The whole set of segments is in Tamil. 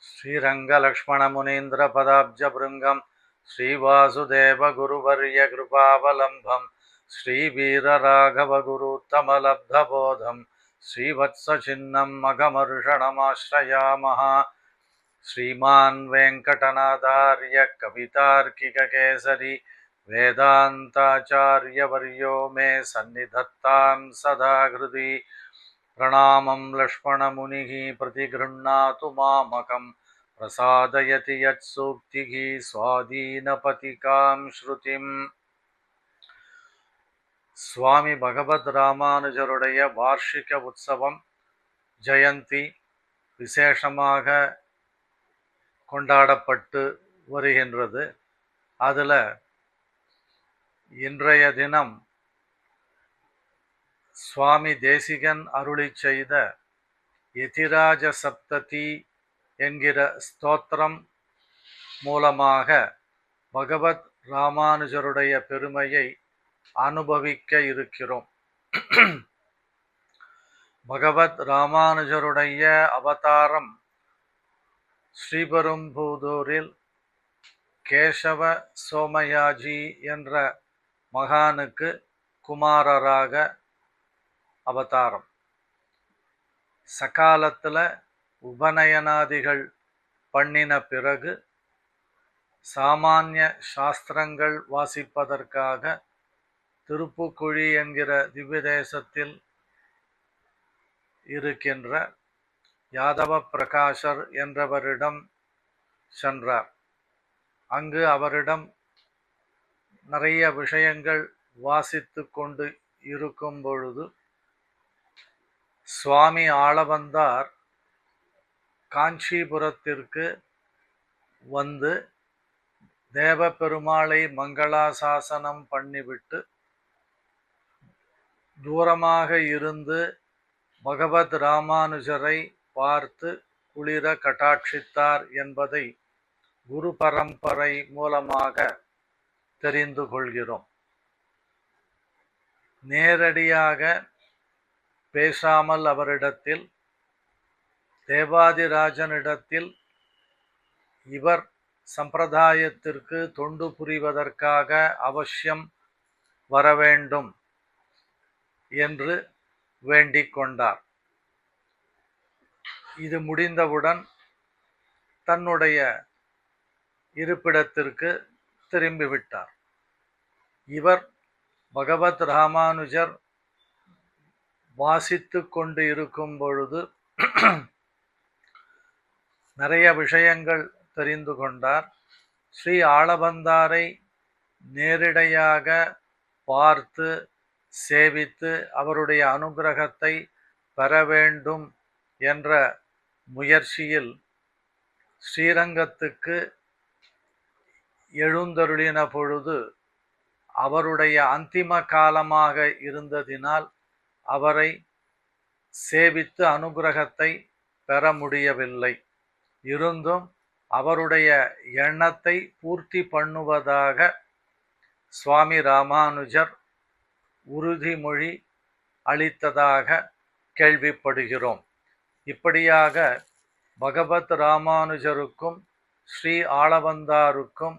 श्रीरङ्गलक्ष्मणमुनीन्द्रपदाब्जभृङ्गं श्रीवासुदेवगुरुवर्यकृपावलम्बं श्रीवीरराघवगुरुत्तमलब्धबोधं श्रीवत्सचिह्नं मघमर्षणमाश्रयामः। श्रीमान् वेङ्कटनाथार्य कवितार्किककेसरी वेदान्ताचार्यवर्यो मे सन्निधत्तां सदा हृदि। प्रणामं लक्ष्मणमुनिः प्रतिगृह्णातु मामकं प्रसादयति यत्सूक्तिः स्वाधीनपतिकां श्रुतिम्. சுவாமி பகவத் ராமானுஜருடைய வார்ஷிக உற்சவம் ஜெயந்தி விசேஷமாக கொண்டாடப்பட்டு வருகின்றது. அதில் இன்றைய தினம் சுவாமி தேசிகன் அருளி செய்த யதிராஜ சப்ததி என்கிற ஸ்தோத்திரம் மூலமாக பகவத் ராமானுஜருடைய பெருமையை அனுபவிக்க இருக்கிறோம். பகவத் ராமானுஜருடைய அவதாரம் ஸ்ரீபெரும்புதூரில் கேசவ சோமயாஜி என்ற மகானுக்கு குமாரராக அவதாரம். சகாலத்தில் உபநயனாதிகள் பண்ணின பிறகு சாமானிய சாஸ்திரங்கள் வாசிப்பதற்காக திருப்புக்குழி என்கிற திவ்ய தேசத்தில் இருக்கின்ற யாதவ பிரகாசர் என்றவரிடம் சென்றார். அங்கு அவரிடம் நிறைய விஷயங்கள் வாசித்து கொண்டு இருக்கும் பொழுது சுவாமி ஆளவந்தார் காஞ்சிபுரத்திற்கு வந்து தேவபெருமாளை மங்களாசாசனம் பண்ணிவிட்டு தூரமாக இருந்து பகவத் ராமானுஜரை பார்த்து குளிர கட்டாட்சித்தார் என்பதை குரு பரம்பரை மூலமாக தெரிந்து கொள்கிறோம். நேரடியாக பேசாமல் அவரிடத்தில் தேவாதிராஜனிடத்தில் இவர் சம்பிரதாயத்திற்கு தொண்டு புரிவதற்காக அவசியம் வரவேண்டும் என்று வேண்டிக் கொண்டார். இது முடிந்தவுடன் தன்னுடைய இருப்பிடத்திற்கு திரும்பிவிட்டார். இவர் பகவத் ராமானுஜர் வாசித்து கொண்டு இருக்கும் பொழுது நிறைய விஷயங்கள் தெரிந்து கொண்டார். ஸ்ரீ ஆளவந்தாரை நேரிடையாக பார்த்து சேவித்து அவருடைய அனுகிரகத்தை பெற வேண்டும் என்ற முயற்சியில் ஸ்ரீரங்கத்துக்கு எழுந்தருளின பொழுது அவருடைய அந்திம காலமாக இருந்ததினால் அவரை சேவித்து அனுகிரகத்தை பெற முடியவில்லை. இருந்தும் அவருடைய எண்ணத்தை பூர்த்தி பண்ணுவதாக சுவாமி ராமானுஜர் உறுதிமொழி அளித்ததாக கேள்விப்படுகிறோம். இப்படியாக பகவத் ராமானுஜருக்கும் ஸ்ரீ ஆளவந்தாருக்கும்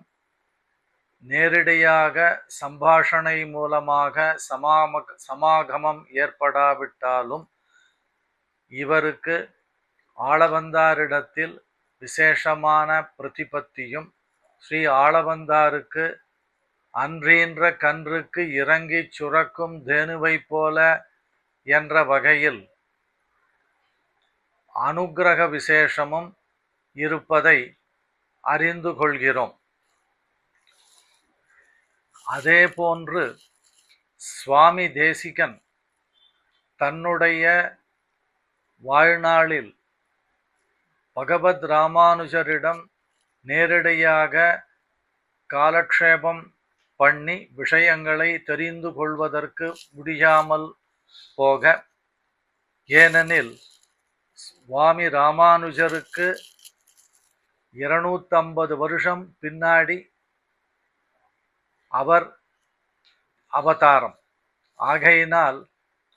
நேரடியாக சம்பாஷணை மூலமாக சமாகமம் ஏற்படாவிட்டாலும் இவருக்கு ஆளவந்தாரிடத்தில் விசேஷமான பிரதிபத்தியும் ஸ்ரீ ஆளவந்தாருக்கு அன்றீன்ற கன்றுக்கு இறங்கி சுரக்கும் தேனுவை போல என்ற வகையில் அனுக்கிரக விசேஷமும் இருப்பதை அறிந்து கொள்கிறோம். அதே போன்று சுவாமி தேசிகன் தன்னுடைய வாழ்நாளில் பகவத் ராமானுஜரிடம் நேரடியாக காலக்ஷேபம் பண்ணி விஷயங்களை தெரிந்து கொள்வதற்கு முடியாமல் போக, ஏனெனில் சுவாமி ராமானுஜருக்கு 250 வருஷம் பின்னாடி அவர் அவதாரம் ஆகையினால்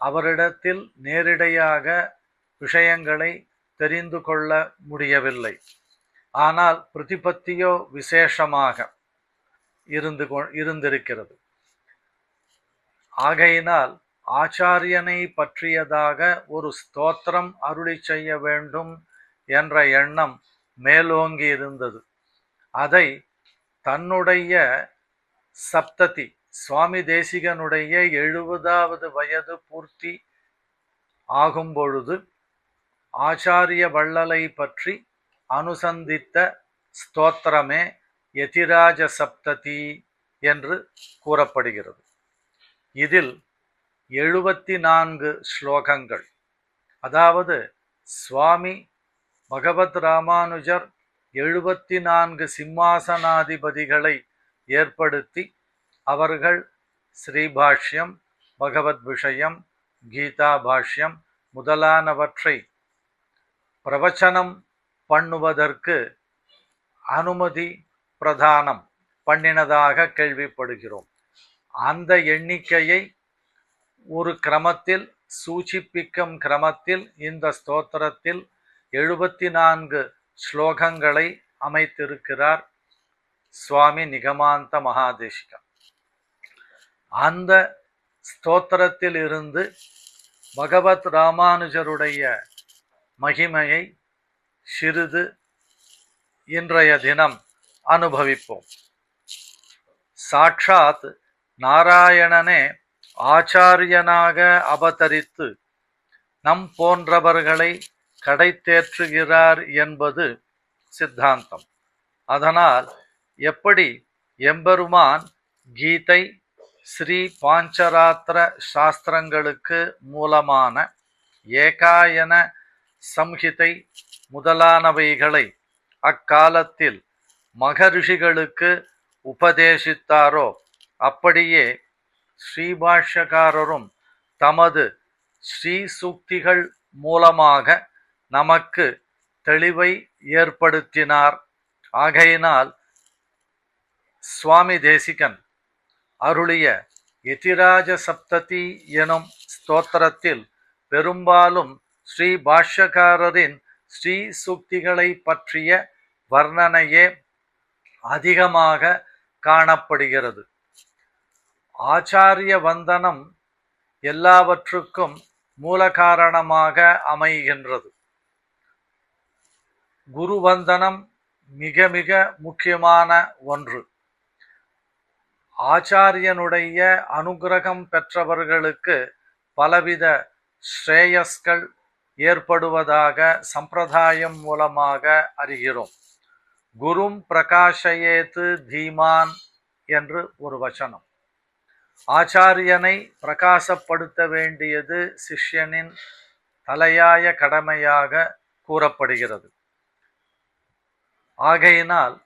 அவரிடத்தில் நேரடியாக விஷயங்களை தெரிந்து கொள்ள முடியவில்லை. ஆனால் பிரதிபத்தியோ விசேஷமாக இருந்திருக்கிறது. ஆகையினால் ஆச்சாரியனை பற்றியதாக ஒரு ஸ்தோத்திரம் அருளி செய்ய வேண்டும் என்ற எண்ணம் மேலோங்கி இருந்தது. அதை தன்னுடைய சப்ததி சுவாமி தேசிகனுடைய 70வது வயது பூர்த்தி ஆகும் பொழுது ஆச்சாரிய வள்ளலை பற்றி அனுசந்தித்த ஸ்தோத்திரமே யதிராஜ சப்ததி என்று கூறப்படுகிறது. இதில் 74 ஸ்லோகங்கள், அதாவது சுவாமி பகவத் ராமானுஜர் 74 சிம்மாசனாதிபதிகளை ஏற்படுத்தி அவர்கள் ஸ்ரீபாஷ்யம், பகவத் விஷயம், கீதா பாஷ்யம் முதலானவற்றை பிரவச்சனம் பண்ணுவதற்கு அனுமதி பிரதானம் பண்ணினதாக கேள்விப்படுகிறோம். அந்த எண்ணிக்கையை ஒரு கிரமத்தில் சூச்சிப்பிக்கும் கிரமத்தில் இந்த ஸ்தோத்திரத்தில் 74 ஸ்லோகங்களை அமைத்திருக்கிறார் சுவாமி நிகமாந்த மகாதேசிகர். அந்த ஸ்தோத்திரத்தில் இருந்து பகவத் ராமானுஜருடைய மகிமையை சிறிது இன்றைய தினம் அனுபவிப்போம். சாட்சாத் நாராயணனே ஆச்சாரியனாக அவதரித்து நம் போன்றவர்களை கடைத்தேற்றுகிறார் என்பது சித்தாந்தம். அதனால் எப்படி எம்பெருமான் கீதை, ஸ்ரீ பாஞ்சராத்திர சாஸ்திரங்களுக்கு மூலமான ஏகாயன சம்ஹிதை முதலானவைகளை அக்காலத்தில் மகரிஷிகளுக்கு உபதேசித்தாரோ, அப்படியே ஸ்ரீபாஷ்யக்காரரும் தமது ஸ்ரீ சூக்திகள் மூலமாக நமக்கு தெளிவை ஏற்படுத்தினார். ஆகையினால் சுவாமி தேசிகன் அருளிய யதிராஜ சப்ததி எனும் ஸ்தோத்திரத்தில் பெரும்பாலும் ஸ்ரீ பாஷ்யக்காரரின் ஸ்ரீ சூக்திகளை பற்றிய வர்ணனையே அதிகமாக காணப்படுகிறது. ஆச்சாரிய வந்தனம் எல்லாவற்றுக்கும் மூல காரணமாக அமைகின்றது. குரு வந்தனம் மிக மிக முக்கியமான ஒன்று. ஆச்சாரியனுடைய அனுகிரகம் பெற்றவர்களுக்கு பலவித ஸ்ரேயஸ்கள் ஏற்படுவதாக சம்பிரதாயம் மூலமாக அறிகிறோம். குரும் பிரகாஷயேத்து தீமான் என்று ஒரு வசனம். ஆச்சாரியனை பிரகாசப்படுத்த வேண்டியது சிஷ்யனின் தலையாய கடமையாக கூறப்படுகிறது. ஆகையினால்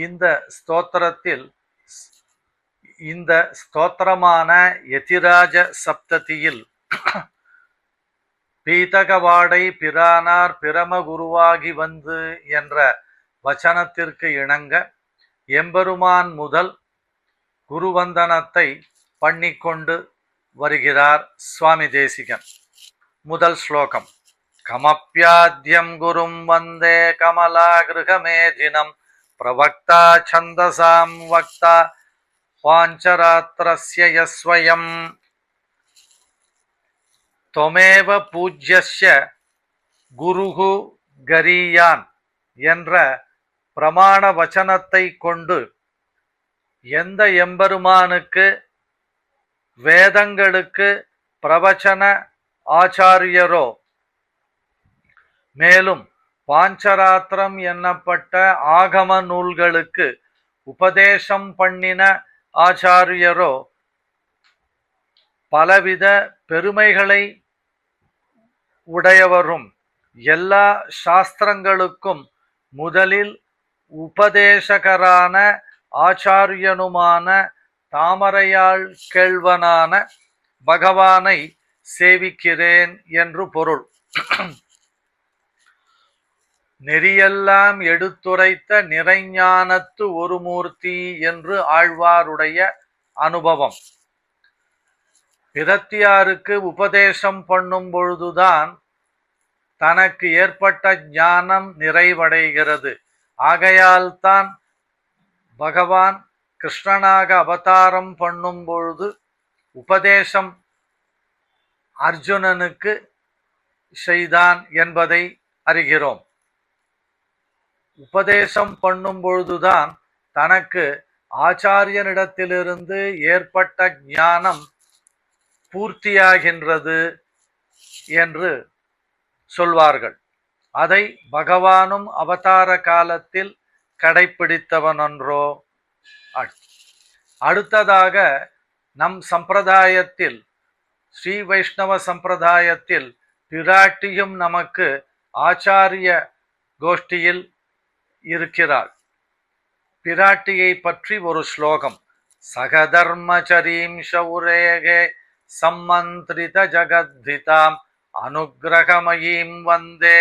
இந்த ஸ்தோத்திரத்தில் இந்த ஸ்தோத்திரமான யதிராஜ சப்ததியில் பீதகவாடை பிரானார் பிரம குருவாகி வந்து என்ற வச்சனத்திற்கு இணங்க எம்பெருமான் முதல் குருவந்தனத்தை பண்ணிக்கொண்டு வருகிறார் சுவாமி தேசிகன். முதல் ஸ்லோகம். கமப்யாத்யம் குரும் வந்தே கமலாகிருகமேதினம் பிரவக்தா சந்தசாம் வக்தா பாஞ்சராத்திரஸ்ய யஸ்வயம் தொமேவ பூஜ்யஸ்ய குருகு கரீயான் என்ற பிரமாண வச்சனத்தை கொண்டு எந்த எம்பெருமானுக்கு வேதங்களுக்கு பிரவச்சன ஆச்சாரியரோ, மேலும் பாஞ்சராத்திரம் என்னப்பட்ட ஆகம நூல்களுக்கு உபதேசம் பண்ணின ஆச்சாரியரோ பலவித பெருமைகளை உடையவரும் எல்லா சாஸ்திரங்களுக்கும் முதலில் உபதேசகரான ஆச்சாரியனுமான தாமரையாள் கேள்வனான பகவானை சேவிக்கிறேன் என்று பொருள். நெறியெல்லாம் எடுத்துரைத்த நிறைஞானத்து ஒரு மூர்த்தி என்று ஆழ்வாருடைய அனுபவம். பிரத்தியாருக்கு உபதேசம் பண்ணும் பொழுதுதான் தனக்கு ஏற்பட்ட ஞானம் நிறைவடைகிறது. ஆகையால்தான் பகவான் கிருஷ்ணனாக அவதாரம் பண்ணும் பொழுது உபதேசம் அர்ஜுனனுக்கு செய்தான் என்பதை அறிகிறோம். உபதேசம் பண்ணும் பொழுதுதான் தனக்கு ஆச்சாரியனிடத்திலிருந்து ஏற்பட்ட ஞானம் பூர்த்தியாகின்றது என்று சொல்வார்கள். அதை பகவானும் அவதார காலத்தில் கடைப்பிடித்தவனொன்றோ. அடுத்ததாக நம் சம்பிரதாயத்தில், ஸ்ரீ வைஷ்ணவ சம்பிரதாயத்தில் பிராட்டியும் நமக்கு ஆச்சாரிய கோஷ்டியில் இருக்கிறாள். பிராட்டியை பற்றி ஒரு ஸ்லோகம். சகதர்மச்சரீம் ஷௌரேகே சம்மந்திரித ஜகத்ஹிதாம் அனுக்கிரகமயீம் வந்தே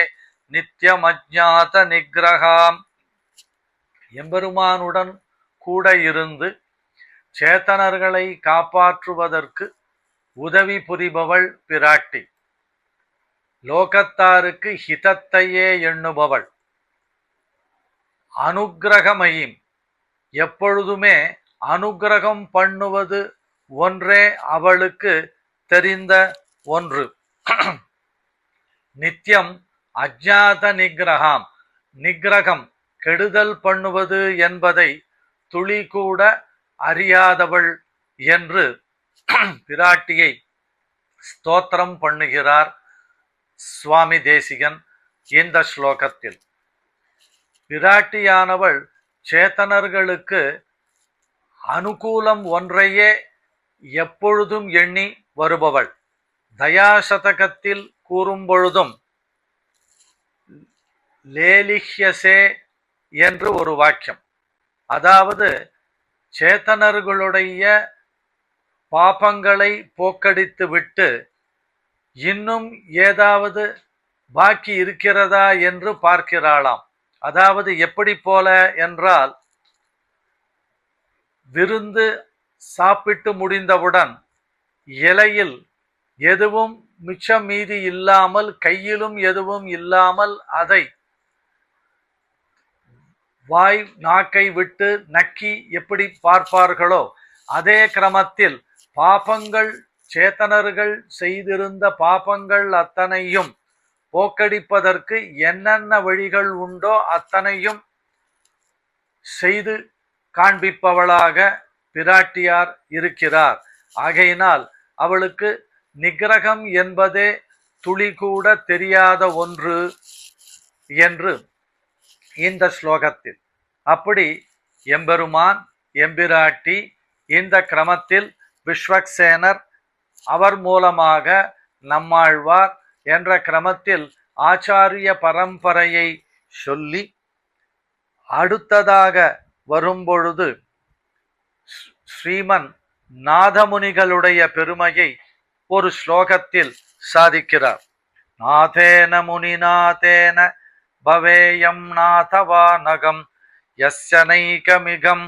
நித்யமஜ்ஞாத நிகிரகாம். எம்பெருமானுடன் கூட இருந்து சேத்தனர்களை காப்பாற்றுவதற்கு உதவி புரிபவள் பிராட்டி. லோகத்தாருக்கு ஹிதத்தையே எண்ணுபவள். அனுக்கிரகமயீம், எப்பொழுதுமே அனுக்கிரகம் பண்ணுவது ஒன்றே அவளுக்கு தெரிந்த ஒன்று. நித்தியம் அஜ்ஞாத நிகிரகாம், நிகிரகம் கெடுதல் பண்ணுவது என்பதை துளி கூட அறியாதவள் என்று பிராட்டியை ஸ்தோத்திரம் பண்ணுகிறார் சுவாமி தேசிகன் இந்த ஸ்லோகத்தில். பிராட்டியானவள் சேத்தனர்களுக்கு அனுகூலம் ஒன்றையே எப்பொழுதும் எண்ணி வருபவள். தயாசதகத்தில் கூறும் பொழுதும் லேலிஹ்யசே என்று ஒரு வாக்கியம், அதாவது சேத்தனர்களுடைய பாபங்களை போக்கடித்து விட்டு இன்னும் ஏதாவது பாக்கி இருக்கிறதா என்று பார்க்கிறாளாம். அதாவது எப்படி போல என்றால், விருந்து சாப்பிட்டு முடிந்தவுடன் இலையில் எதுவும் மிச்சம் மீதி இல்லாமல், கையிலும் எதுவும் இல்லாமல் அதை வாய் நாக்கை விட்டு நக்கி எப்படி பார்ப்பார்களோ அதே கிரமத்தில் பாபங்கள், சேத்தனர்கள் செய்திருந்த பாபங்கள் அத்தனையும் போக்கடிப்பதற்கு என்னென்ன வழிகள் உண்டோ அத்தனையும் செய்து காண்பிப்பவளாக பிராட்டியார் இருக்கிறார். ஆகையினால் அவளுக்கு நிகிரகம் என்பதே துளி கூட தெரியாத ஒன்று என்று இந்த ஸ்லோகத்தில். அப்படி எம்பெருமான், எம்பிராட்டி, இந்த கிரமத்தில் விஸ்வக்சேனர், அவர் மூலமாக நம்மாழ்வார் என்ற கிரமத்தில் ஆச்சாரிய பரம்பரையை சொல்லி, அடுத்ததாக வரும்பொழுது ஸ்ரீமன் நாதமுனிகளுடைய பெருமையை ஒரு ஸ்லோகத்தில் சாதிக்கிறார். நாதேன முனிநாதேன பவேயம் நாதவானகம் யஸ்யனைகமிகம்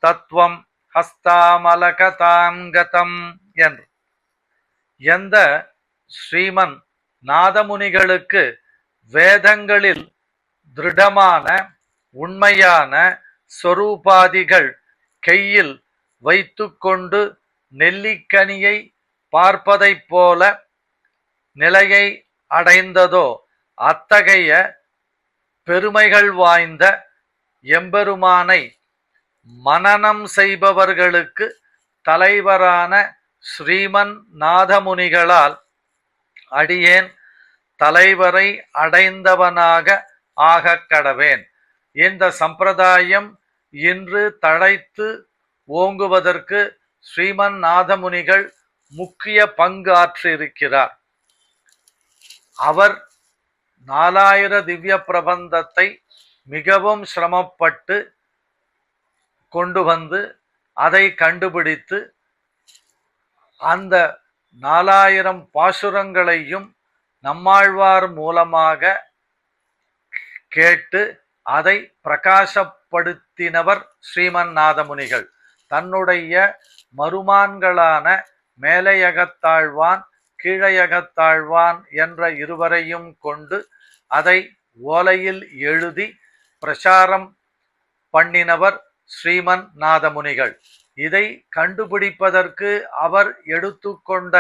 தத்துவம் ஹஸ்தாமலகதாம் கதம் என்று. எந்த ஸ்ரீமன் நாதமுனிகளுக்கு வேதங்களில் திருடமான உண்மையான சொரூபாதிகள் கையில் வைத்து கொண்டு நெல்லிக்கனியை பார்ப்பதைப் போல நிலையை அடைந்ததோ, அத்தகைய பெருமைகள் வாய்ந்த எம்பெருமானை மனனம் செய்பவர்களுக்கு தலைவரான ஸ்ரீமன் நாதமுனிகளால் அடியேன் தலைவரை அடைந்தவனாக ஆகக் கடவேன். இந்த சம்பிரதாயம் இன்று தழைத்து ஓங்குவதற்கு ஸ்ரீமன் நாதமுனிகள் முக்கிய பங்கு ஆற்றியிருக்கிறார். அவர் 4000 திவ்ய பிரபந்தத்தை மிகவும் சிரமப்பட்டு கொண்டு வந்து அதை கண்டுபிடித்து அந்த 4000 பாசுரங்களையும் நம்மாழ்வார் மூலமாக கேட்டு அதை பிரகாசப்படுத்தினவர் ஸ்ரீமன் நாதமுனிகள். தன்னுடைய மருமான்களான மேலையகத்தாழ்வான், கீழையகத்தாழ்வான் என்ற இருவரையும் கொண்டு அதை ஓலையில் எழுதி பிரச்சாரம் பண்ணினவர் ஸ்ரீமன் நாதமுனிகள். இதை கண்டுபிடிப்பதற்கு அவர் எடுத்துக்கொண்ட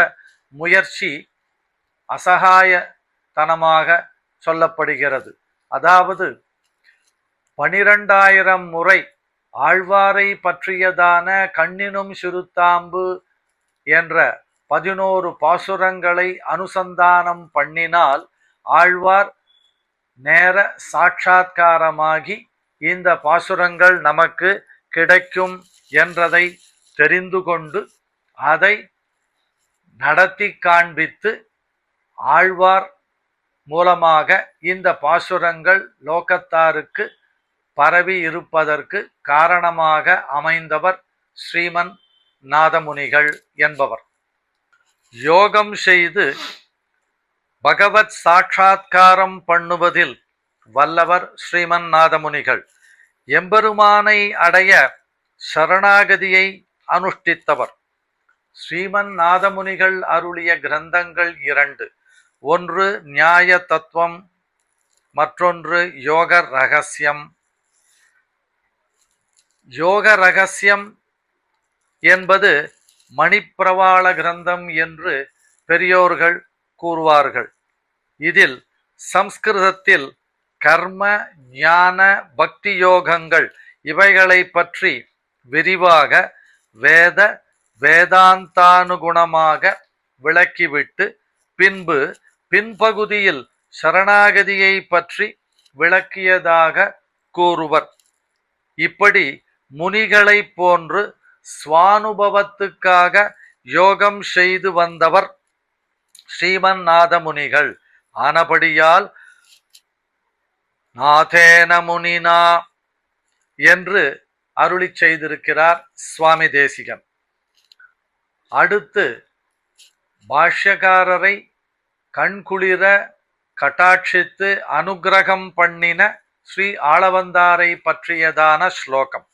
முயற்சி அசகாயத்தனமாக சொல்லப்படுகிறது. அதாவது 12,000 முறை ஆழ்வாரை பற்றியதான கண்ணினும் சிறுத்தாம்பு என்ற 11 பாசுரங்களை அனுசந்தானம் பண்ணினால் ஆழ்வார் நேர சாட்சாத்காரமாகி இந்த பாசுரங்கள் நமக்கு கிடைக்கும் என்றதை தெரிந்து கொண்டு அதை நடத்தி காண்பித்து ஆழ்வார் மூலமாக இந்த பாசுரங்கள் லோகத்தாருக்கு பரவி இருப்பதற்கு காரணமாக அமைந்தவர் ஸ்ரீமன் நாதமுனிகள் என்பவர். யோகம் செய்து பகவத் சாட்சாத்காரம் பண்ணுவதில் வல்லவர் ஸ்ரீமன் நாதமுனிகள். எம்பெருமானை அடைய சரணாகதியை அனுஷ்டித்தவர். ஸ்ரீமன் நாதமுனிகள் அருளிய கிரந்தங்கள் 2. ஒன்று நியாய தத்துவம், மற்றொன்று யோக ரகசியம். யோக ரகசியம் என்பது மணிப்பிரவாள கிரந்தம் என்று பெரியோர்கள் கூறுவார்கள். இதில் சம்ஸ்கிருதத்தில் கர்ம ஞான பக்தி யோகங்கள் இவைகளை பற்றி விரிவாக வேதாந்தானுகுணமாக விளக்கிவிட்டு பின்பகுதியில் சரணாகதியை பற்றி விளக்கியதாக கூறுவர். இப்படி முனிகளை போன்று ஸ்வானுபவத்துக்காக யோகம் செய்து வந்தவர் ஸ்ரீமன் நாதமுனிகள் ஆனபடியால் நாதேன முனினா என்று அருளி செய்திருக்கிறார் சுவாமி தேசிகன். அடுத்து பாஷ்யக்காரரை கண்குளிர கட்டாட்சித்து அனுகிரகம் பண்ணின ஸ்ரீ ஆளவந்தாரை பற்றியதான ஸ்லோகம்.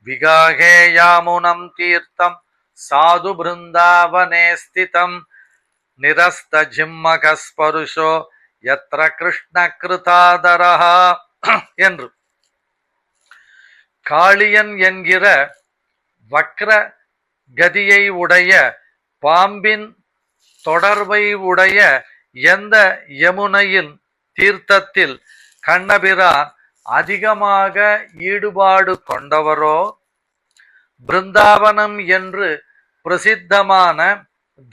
விகாகே யாமுனம் தீர்த்தம் சாது பிருந்தாவனே ஸ்திதம் நிரஸ்த ஜிம்மகஸ்பருஷோ யத்ர கிருஷ்ண கிருதாதரஹா என்று காளியன் என்கிற வக்ர கதியை உடைய பாம்பின் தொடர்பை உடைய எந்த யமுனையின் தீர்த்தத்தில் கண்ணபிரான் அதிகமாக ஈடுபாடு கொண்டவரோ, பிருந்தாவனம் என்று பிரசித்தமான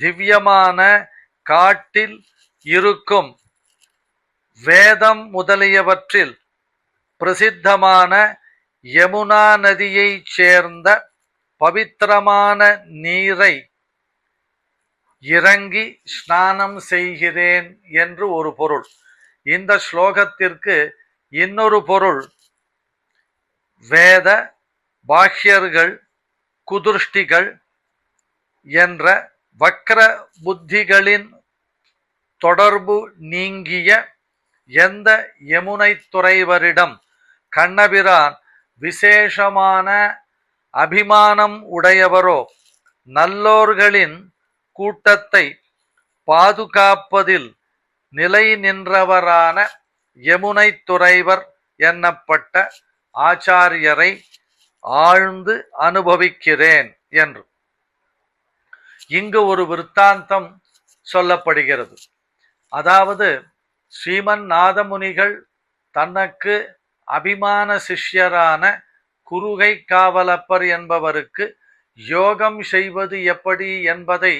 திவ்யமான காட்டில் இருக்கும் வேதம் முதலியவற்றில் பிரசித்தமான யமுனா நதியைச் சேர்ந்த பவித்திரமான நீரை இறங்கி ஸ்நானம் செய்கிறேன் என்று ஒரு பொருள். இந்த ஸ்லோகத்திற்கு இன்னொரு பொருள், வேத பாஹ்யர்கள் குதுஷ்டிகள் என்ற வக்ர புத்திகளின் தொடர்பு நீங்கிய எந்த யமுனை துறைவரிடம் கண்ணபிரான் விசேஷமான அபிமானம் உடையவரோ, நல்லோர்களின் கூட்டத்தை பாதுகாப்பதில் நிலை நின்றவரான யமுனை துறைவர் என்னப்பட்ட ஆச்சாரியரை ஆழ்ந்து அனுபவிக்கிறேன் என்று இங்கு ஒரு விற்த்தாந்தம் சொல்லப்படுகிறது. அதாவது ஸ்ரீமன் நாதமுனிகள் தனக்கு அபிமான சிஷ்யரான குருகை காவலப்பர் என்பவருக்கு யோகம் செய்வது எப்படி என்பதை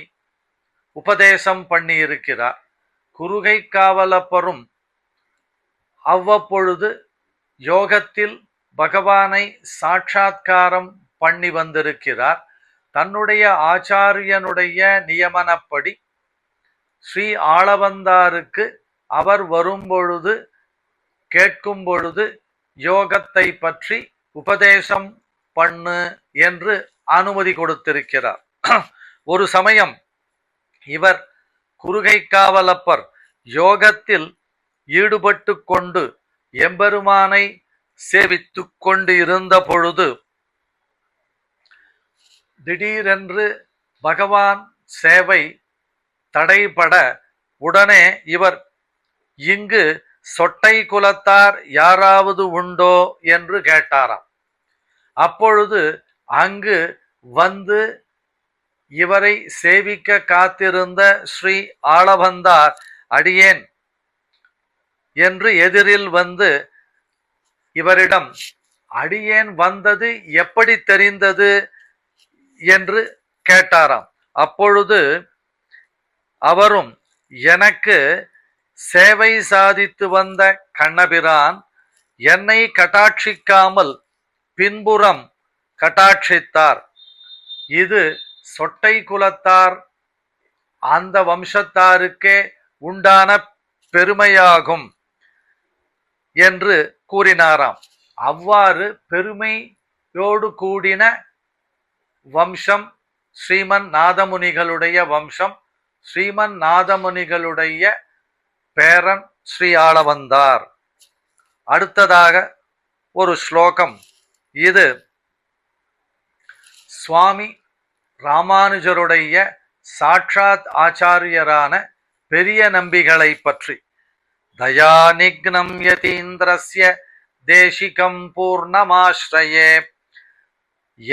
உபதேசம் பண்ணியிருக்கிறார். குருகை காவலப்பரும் அவ்வப்பொழுது யோகத்தில் பகவானை சாட்சாத்காரம் பண்ணி வந்திருக்கிறார். தன்னுடைய ஆச்சாரியனுடைய நியமனப்படி ஸ்ரீ ஆளவந்தாருக்கு அவர் வரும்பொழுது கேட்கும் பொழுது யோகத்தை பற்றி உபதேசம் பண்ணு என்று அனுமதி கொடுத்திருக்கிறார். ஒரு சமயம் இவர் குருகை காவலப்பர் யோகத்தில் ஈடுபட்டு கொண்டு எம்பெருமானை சேவித்து கொண்டு இருந்த பொழுது திடீரென்று பகவான் சேவை தடைபட உடனே இவர் இங்கு சொட்டை குலத்தார் யாராவது உண்டோ என்று கேட்டாராம். அப்பொழுது அங்கு வந்து இவரை சேவிக்க காத்திருந்த ஸ்ரீ ஆளவந்தார் அடியேன் என்று எதிரில் வந்து இவரிடம் அடியேன் வந்தது எப்படி தெரிந்தது என்று கேட்டாராம். அப்பொழுது அவரும் எனக்கு சேவை சாதித்து வந்த கண்ணபிரான் என்னை கட்டாட்சிக்காமல் பின்புறம் கட்டாட்சித்தார். இது சொட்டை குலத்தார் அந்த வம்சத்தாருக்கே உண்டான பெருமையாகும் என்று கூறினாராம். அவ்வாறு பெருமையோடு கூடின வம்சம் ஸ்ரீமன் நாதமுனிகளுடைய வம்சம். ஸ்ரீமன் நாதமுனிகளுடைய பேரன் ஸ்ரீ ஆளவந்தார். அடுத்ததாக ஒரு ஸ்லோகம். இது சுவாமி ராமானுஜருடைய சாட்சாத் ஆச்சாரியரான பெரிய நம்பிகளை பற்றி. தயாநிக்னம் யதீந்திரஸ்ய தேசிகம் பூர்ணமாஸ்ரயே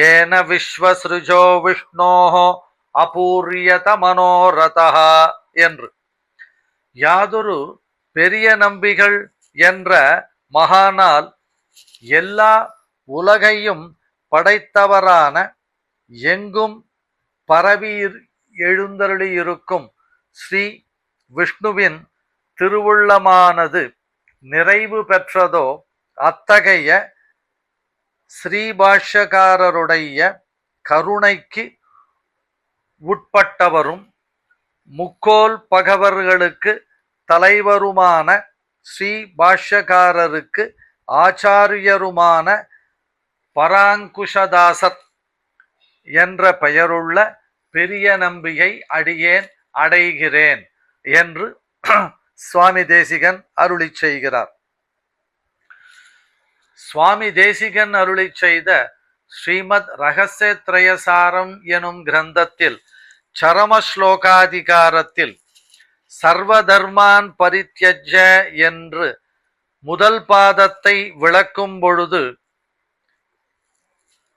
ஏன விஸ்வஸ்ருஜோ விஷ்ணோஹோ அபூர்யத மனோரதஹ என்று. யாதொரு பெரிய நம்பிகள் என்ற மகானால் எல்லா உலகையும் படைத்தவரான எங்கும் பரவி எழுந்தருளியிருக்கும் ஸ்ரீ விஷ்ணுவின் திருவுள்ளமானது நிறைவு பெற்றதோ அத்தகைய ஸ்ரீபாஷ்யக்காரருடைய கருணைக்கு உட்பட்டவரும் முக்கோல் பகவர்களுக்கு தலைவருமான ஸ்ரீ பாஷ்யக்காரருக்கு ஆச்சாரியருமான பராங்குஷதாசர் என்ற பெயருள்ள பெரிய நம்பியை அடியேன் அடைகிறேன் என்று சுவாமி தேசிகன் அருளி செய்கிறார். சுவாமி தேசிகன் அருளி செய்த ஸ்ரீமத் ரகசியத்ரயசாரம் எனும் கிரந்தத்தில் சரம ஸ்லோகாதிகாரத்தில் சர்வதர்மான் பரித்யஜ என்று முதல் பாதத்தை விளக்கும் பொழுது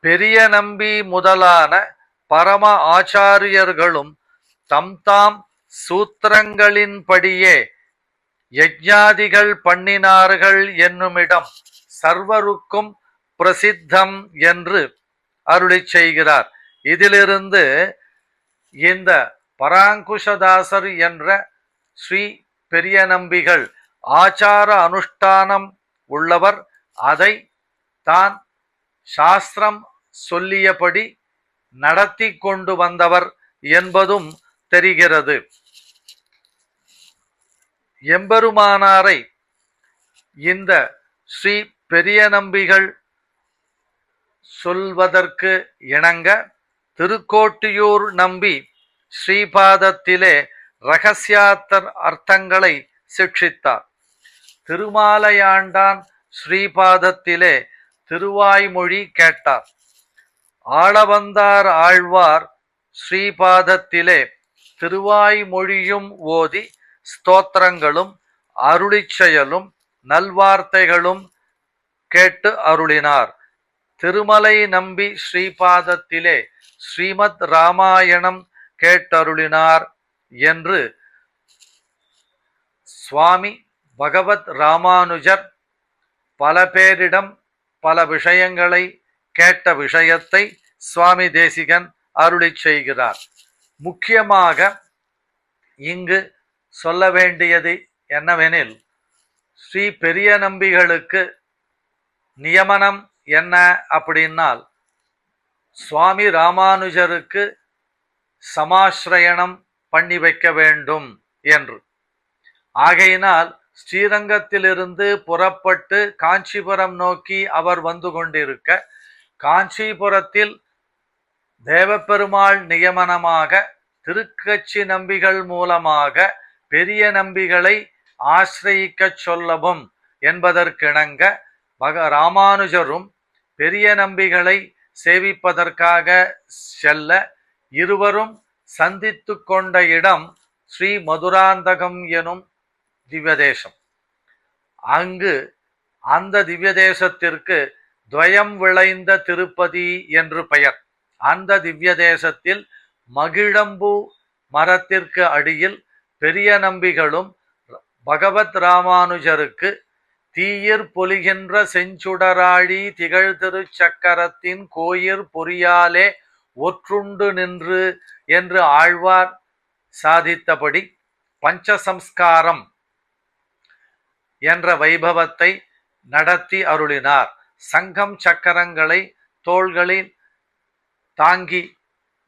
பெரிய நம்பி முதலான பரம ஆச்சாரியர்களும் தம் தாம் சூத்திரங்களின்படியே யஜ்ஞாதிகள் பண்ணினார்கள் என்னுமிடம் சர்வருக்கும் பிரசித்தம் என்று அருளி செய்கிறார். இதிலிருந்து இந்த பராங்குஷதாசர் என்ற ஸ்ரீ பெரிய நம்பிகள் ஆச்சார அனுஷ்டானம் உள்ளவர், அதை தான் சாஸ்திரம் சொல்லியபடி நடத்தி கொண்டு வந்தவர் என்பதும் தெரிகிறது. எம்பெருமானாரை இந்த ஸ்ரீ பெரிய நம்பிகள் சொல்வதற்கு இணங்க திருக்கோட்டியூர் நம்பி ஸ்ரீபாதத்திலே இரகசியார்த்த அர்த்தங்களை சிக்ஷித்தார். திருமாலையாண்டான் ஸ்ரீபாதத்திலே திருவாய்மொழி கேட்டார். ஆளவந்தார் ஆழ்வார் ஸ்ரீபாதத்திலே திருவாய்மொழியும் ஓதி ஸ்தோத்திரங்களும் அருளிச்செயலும் நல்வார்த்தைகளும் கேட்டு அருளினார். திருமலை நம்பி ஸ்ரீபாதத்திலே ஸ்ரீமத் ராமாயணம் கேட்டருளினார் என்று சுவாமி பகவத் ராமானுஜர் பல பேரிடம் பல விஷயங்களை கேட்ட விஷயத்தை சுவாமி தேசிகன் அருளி செய்கிறார். முக்கியமாக இங்கு சொல்ல வேண்டியது என்னவெனில், ஸ்ரீ பெரிய நம்பிகளுக்கு நியமனம் என்ன அப்படின்னால், சுவாமி ராமானுஜருக்கு சமாஸ்ரயணம் பண்ணி வைக்க வேண்டும் என்று. ஆகையினால் ஸ்ரீரங்கத்திலிருந்து புறப்பட்டு காஞ்சிபுரம் நோக்கி அவர் வந்து கொண்டிருக்க, காஞ்சிபுரத்தில் தேவப்பெருமாள் நியமனமாக திருக்கச்சி நம்பிகள் மூலமாக பெரிய நம்பிகளை ஆசிரயிக்க சொல்லவும் என்பதற்கிணங்க ராமானுஜரும் பெரிய நம்பிகளை சேவிப்பதற்காக செல்ல இருவரும் சந்தித்து கொண்ட இடம் ஸ்ரீ மதுராந்தகம் எனும் திவ்யதேசம். அங்கு அந்த திவ்ய தேசத்திற்கு துவயம் விளைந்த திருப்பதி என்று பெயர். அந்த திவ்ய தேசத்தில் மகிழம்பூ மரத்திற்கு அடியில் பெரிய நம்பிகளும் பகவத் ராமானுஜருக்கு தீயிற் பொலிகின்ற செஞ்சுடராழி திகழ் திருச்சக்கரத்தின் கோயிற் பொறியாலே ஒற்றுண்டு நின்று என்று ஆழ்வார் சாதித்தபடி பஞ்சசம்ஸ்காரம் என்ற வைபவத்தை நடத்தி அருளினார். சங்கம் சக்கரங்களை தோள்களில் தாங்கி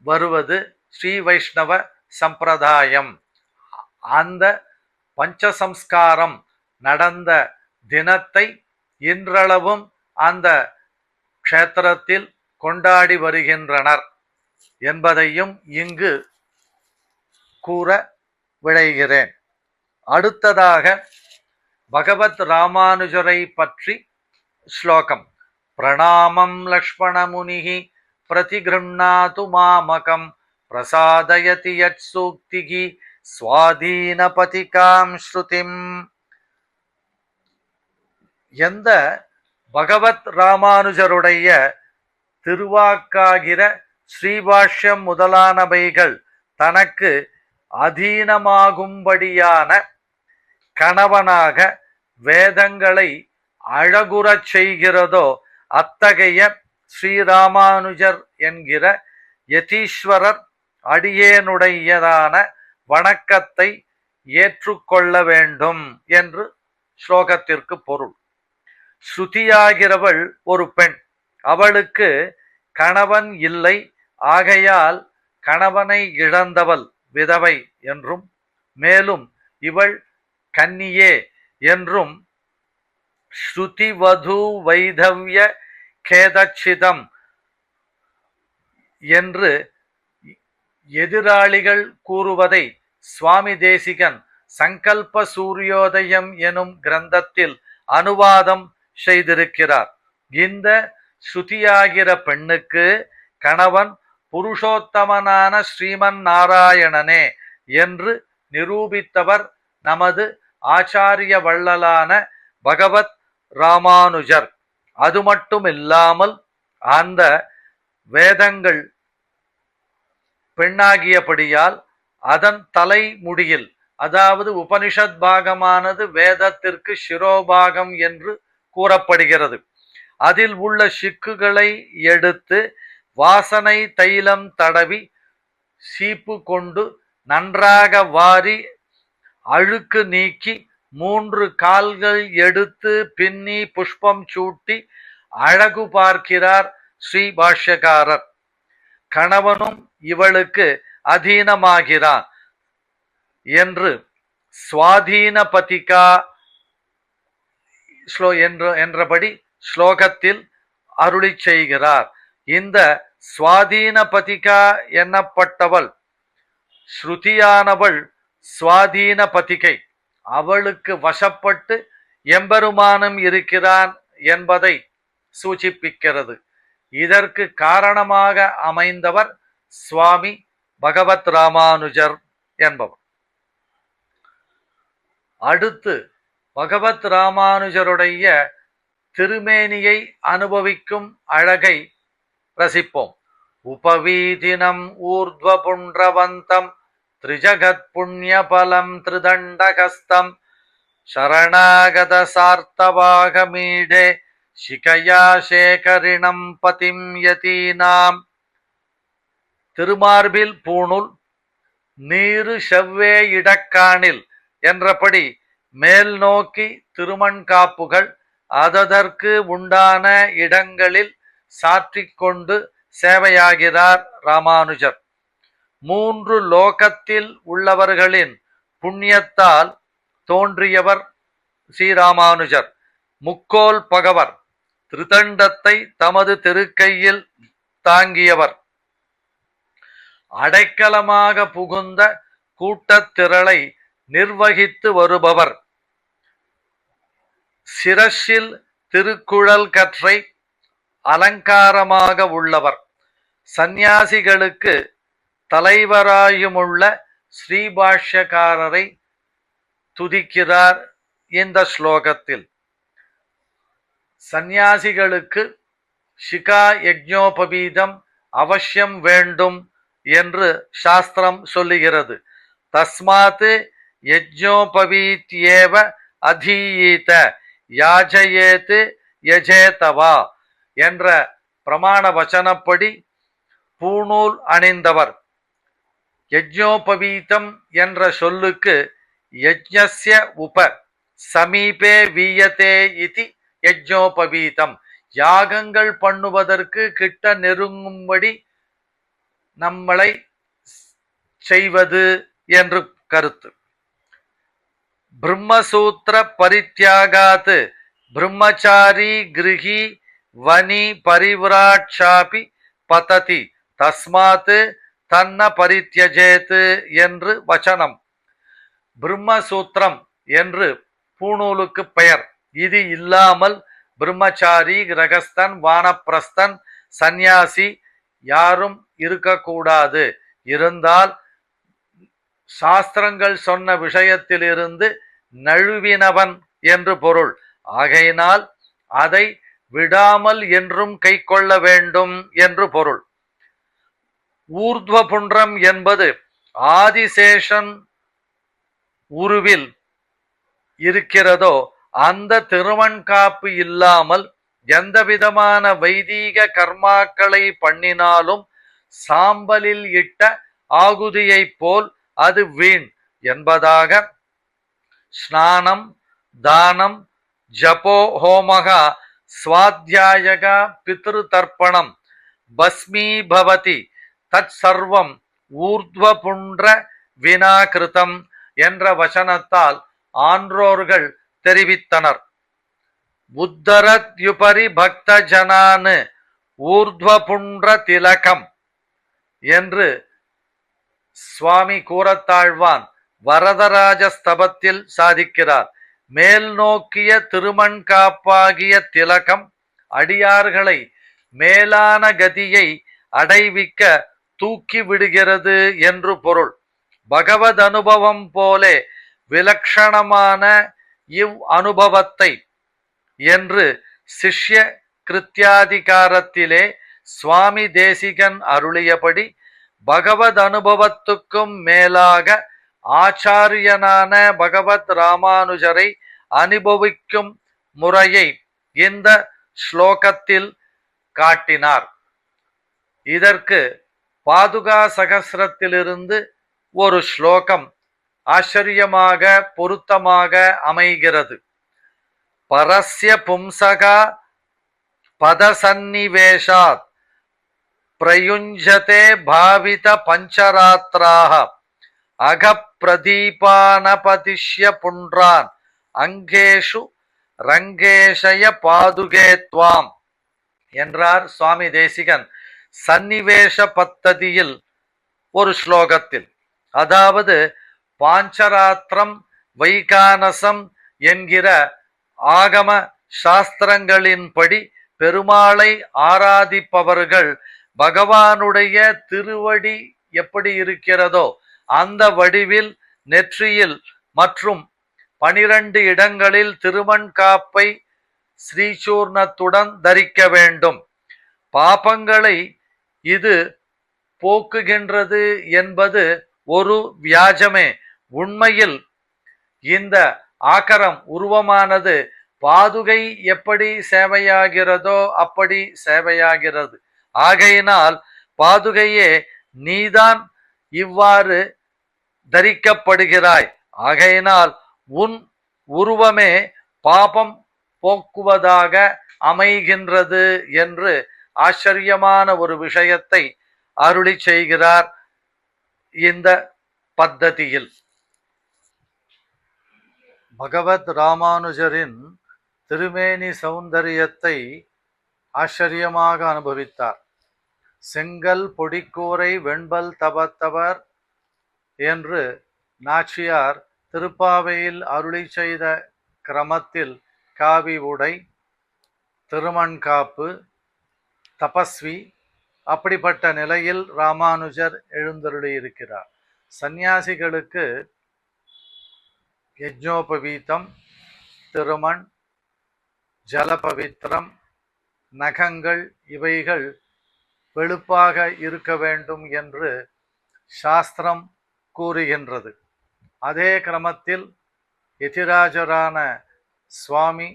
வருவது ஸ்ரீ வைஷ்ணவ சம்பிரதாயம். அந்த பஞ்சசம்ஸ்காரம் நடந்த தினத்தை இன்றளவும் அந்த க்ஷேத்திரத்தில் கொண்டாடி வருகின்றனர் என்பதையும் இங்கு கூற விழைகிறேன். அடுத்ததாக பகவத் ராமானுஜரை பற்றி ஸ்லோகம். பிரணாமம் லக்ஷ்மணமுனிஹி பிரதிகிருண்ணாது மாமகம் பிரசாதயதி யத் சூக்திஹி ஸ்வாதீனபதிகாம் ஸ்ருதிம். எந்த பகவத் ராமானுஜருடைய திருவாக்காகிற ஸ்ரீபாஷ்யம் முதலானவைகள் தனக்கு அதீனமாகும்படியான கணவனாக வேதங்களை அழகுறச் செய்கிறதோ அத்தகைய ஸ்ரீராமானுஜர் என்கிற யதீஸ்வரர் அடியேனுடையதான வணக்கத்தை ஏற்றுக்கொள்ள வேண்டும் என்று ஸ்லோகத்திற்கு பொருள். ஸ்ருதியாகிறவள் ஒரு பெண். அவளுக்கு கணவன் இல்லை. ஆகையால் கணவனை இழந்தவள் விதவை என்றும், மேலும் இவள் கன்னியே என்றும் ஸ்ருதிவது வைதவ்ய கேதச்சிதம் என்று எதிராளிகள் கூறுவதை சுவாமி தேசிகன் சங்கல்ப சூரியோதயம் எனும் கிரந்தத்தில் அனுவாதம் செய்திருக்கிறார். இந்த ஸ்ருதியாகிற பெண்ணுக்கு கணவன் புருஷோத்தமனான ஸ்ரீமன் நாராயணனே என்று நிரூபித்தவர் நமது ஆச்சாரிய வள்ளலான பகவத் ராமானுஜர். அது மட்டுமில்லாமல் அந்த வேதங்கள் பெண்ணாகியபடியால் அதன் தலைமுடியில், அதாவது உபனிஷத் பாகமானது வேதத்திற்கு சிரோபாகம் என்று கூறப்படுகிறது. அதில் உள்ள சிக்குகளை எடுத்து வாசனை தைலம் தடவி சீப்பு கொண்டு நன்றாக வாரி அழுக்கு நீக்கி 3 கால்கள் எடுத்து பின்னி புஷ்பம் சூட்டி அழகு பார்க்கிறார் ஸ்ரீ பாஷ்யக்காரர். கணவனும் இவளுக்கு அதீனமாகிறான் என்று ஸ்வாதீனபதிகா என்றபடி ஸ்லோகத்தில் அருளி செய்கிறார். இந்த ஸ்வாதீனபதிகா என்னப்பட்டவள் ஸ்ருதியானவள் ஸ்வாதீனபதிகை. அவளுக்கு வசப்பட்டு எம்பெருமானும் இருக்கிறான் என்பதை சூச்சிப்பிக்கிறது. இதற்கு காரணமாக அமைந்தவர் சுவாமி பகவத் ராமானுஜர் என்பவர். அடுத்து பகவத் ராமானுஜருடைய திருமேனியை அனுபவிக்கும் அழகை ரசிப்போம். உபவீதினம் ஊர்த்வ புண்ட்ரவந்தம் த்ரிஜகத் புண்ணியபலம் த்ரிதண்டகஸ்தம் சரணாகத சார்த்தவாகமீடே சிகயா சேகரிணம் பதிம் யதீனாம். திருமார்பில் பூணுல் நீரு செவ்வே இடக்காணில் என்றபடி மேல் நோக்கி திருமண் காப்புகள் அதற்கு உண்டான இடங்களில் சாற்றிக்கொண்டு சேவையாகிறார் ராமானுஜர். 3 லோகத்தில் உள்ளவர்களின் புண்ணியத்தால் தோன்றியவர் ஸ்ரீராமானுஜர். முக்கோல் பகவர், திருதண்டத்தை தமது திருக்கையில் தாங்கியவர், அடைக்கலமாக புகுந்த கூட்டத்திரளை நிர்வகித்து வருபவர், சிரசில் திருக்குழல் கற்றை அலங்காரமாக உள்ளவர், சந்நியாசிகளுக்கு தலைவராயுமுள்ள ஸ்ரீபாஷ்யக்காரரை துதிக்கிறார் இந்த ஸ்லோகத்தில் சந்நியாசிகளுக்கு ஷிகா யஜ்ஞோபவீதம் அவசியம் வேண்டும் என்று சாஸ்திரம் சொல்லுகிறது. தஸ்மாத் யஜ்ஞோபவீத்யேவ அதீயீத யாஜயேத் யஜேதவா என்ற பிரமாண வச்சனப்படி பூணூல் அணிந்தவர். யஜ்ஞோபவீதம் என்ற சொல்லுக்கு யஜ்ஞஸ்ய உப சமீபே வீயதே இதி யஜ்ஞோபவீதம், யாகங்கள் பண்ணுவதற்கு கிட்ட நெருங்கும்படி நம்மளை செய்வது என்று கருத்து. பிரம்மசூத்திர பரித்யாகாத் பிரம்மச்சாரி கிருஹி வனி பரிவ்ராட்சாபி பததி தஸ்மாத் தன்ன பரித்யஜேத் என்று வச்சனம். பிரம்மசூத்திரம் என்று பூணூலுக்கு பெயர். இது இல்லாமல் பிரம்மச்சாரி, கிரகஸ்தன், வானப்பிரஸ்தன், சந்நியாசி யாரும் இருக்கக்கூடாது. இருந்தால் சாஸ்திரங்கள் சொன்ன விஷயத்திலிருந்து நழுவினவன் என்று பொருள். ஆகையினால் அதை விடாமல் என்றும் கை கொள்ள வேண்டும் என்று பொருள். ஊர்த்வபுண்டம் என்பது ஆதிசேஷன் உருவில் இருக்கிறதோ அந்த திருவண்காப்பு இல்லாமல் எந்த விதமான வைதீக கர்மாக்களை பண்ணினாலும் சாம்பலில் இட்ட ஆகுதியைப் போல் அது வீண் என்பதாக ஸ்நானம், தானம், ஜபோ ஹோமகா, ஸ்வாத்யாயகா, பித்ரு தர்ப்பணம் பஸ்மீபவதி தத் சர்வம் ஊர்த்வபுண்ட வினாகிருதம் என்ற வசனத்தால் ஆன்றோர்கள் தெரிவித்தனர். உத்தரத்யுபரி பக்த ஜனானு ஊர்த்வபுண்ட திலகம் என்று சுவாமி கூறத்தாழ்வான் வரதராஜ ஸ்தபத்தில் சாதிக்கிறார். மேல் நோக்கிய திருமண்காப்பாகிய திலகம் அடியார்களை மேலான கதியை அடைவிக்க தூக்கி விடுகிறது என்று பொருள். பகவத் அனுபவம் போலே விலக்ஷணமான இவ் அனுபவத்தை என்று சிஷ்ய கிருத்தியாதிகாரத்திலே சுவாமி தேசிகன் அருளியபடி பகவத் அனுபவத்துக்கும் மேலாக ஆச்சாரியனான பகவத் ராமானுஜரை அனுபவிக்கும் முறையை இந்த ஸ்லோகத்தில் காட்டினார். இதற்கு பாதுகா சகஸ்ரத்திலிருந்து ஒரு ஸ்லோகம் ஆச்சரியமாக பொருத்தமாக அமைகிறது. பரஸ்ய பும்சகா பதசன்னிவேஷாத் பிரயுஞ்சதே பாவித பஞ்சராத்ராஹ அகப்பிரதீபானபதிஷ்ய புண்ட்ரான் அங்கேஷு ரங்கேஷய பாதுகே துவாம் என்றார் சுவாமி தேசிகன் சன்னிவேஷ பத்ததியில் ஒரு ஸ்லோகத்தில். அதாவது பாஞ்சராத்திரம் வைகானசம் என்கிற ஆகம சாஸ்திரங்களின்படி பெருமாளை ஆராதிப்பவர்கள் பகவானுடைய திருவடி எப்படி இருக்கிறதோ அந்த வடிவில் நெற்றியில் மற்றும் 12 இடங்களில் திருமண்காப்பை ஸ்ரீசூர்ணத்துடன் தரிக்க வேண்டும். பாபங்களை இது போக்குகின்றது என்பது ஒரு வியாஜமே. உண்மையில் இந்த ஆகரம் உருவமானது பாதுகை எப்படி சேவையாகிறதோ அப்படி சேவையாகிறது. ஆகையினால் பாதுகையே நீதான் இவ்வாறு தரிக்கப்படுகிறாய். ஆகையினால் உன் உருவமே பாபம் போக்குவதாக அமைகின்றது என்று ஆச்சரியமான ஒரு விஷயத்தை அருளி செய்கிறார் இந்த பத்ததியில். பகவத் ராமானுஜரின் திருமேனி சௌந்தரியத்தை ஆச்சரியமாக அனுபவித்தார். செங்கல் பொடிக்கூரை வெண்பல் தபத்தவர் என்று நாச்சியார் திருப்பாவையில் அருளி செய்த கிரமத்தில் காவி உடை, திருமண்காப்பு, தபஸ்வி, அப்படிப்பட்ட நிலையில் ராமானுஜர் எழுந்தருளியிருக்கிறார். சந்நியாசிகளுக்கு யஜ்ஞோபவீதம் திருமண், ஜலபவித்திரம், நகங்கள் இவைகள் வெளுப்பாக இருக்க வேண்டும் என்று சாஸ்திரம் கூறுகின்றது. அதே கிரமத்தில் எதிராஜரான சுவாமி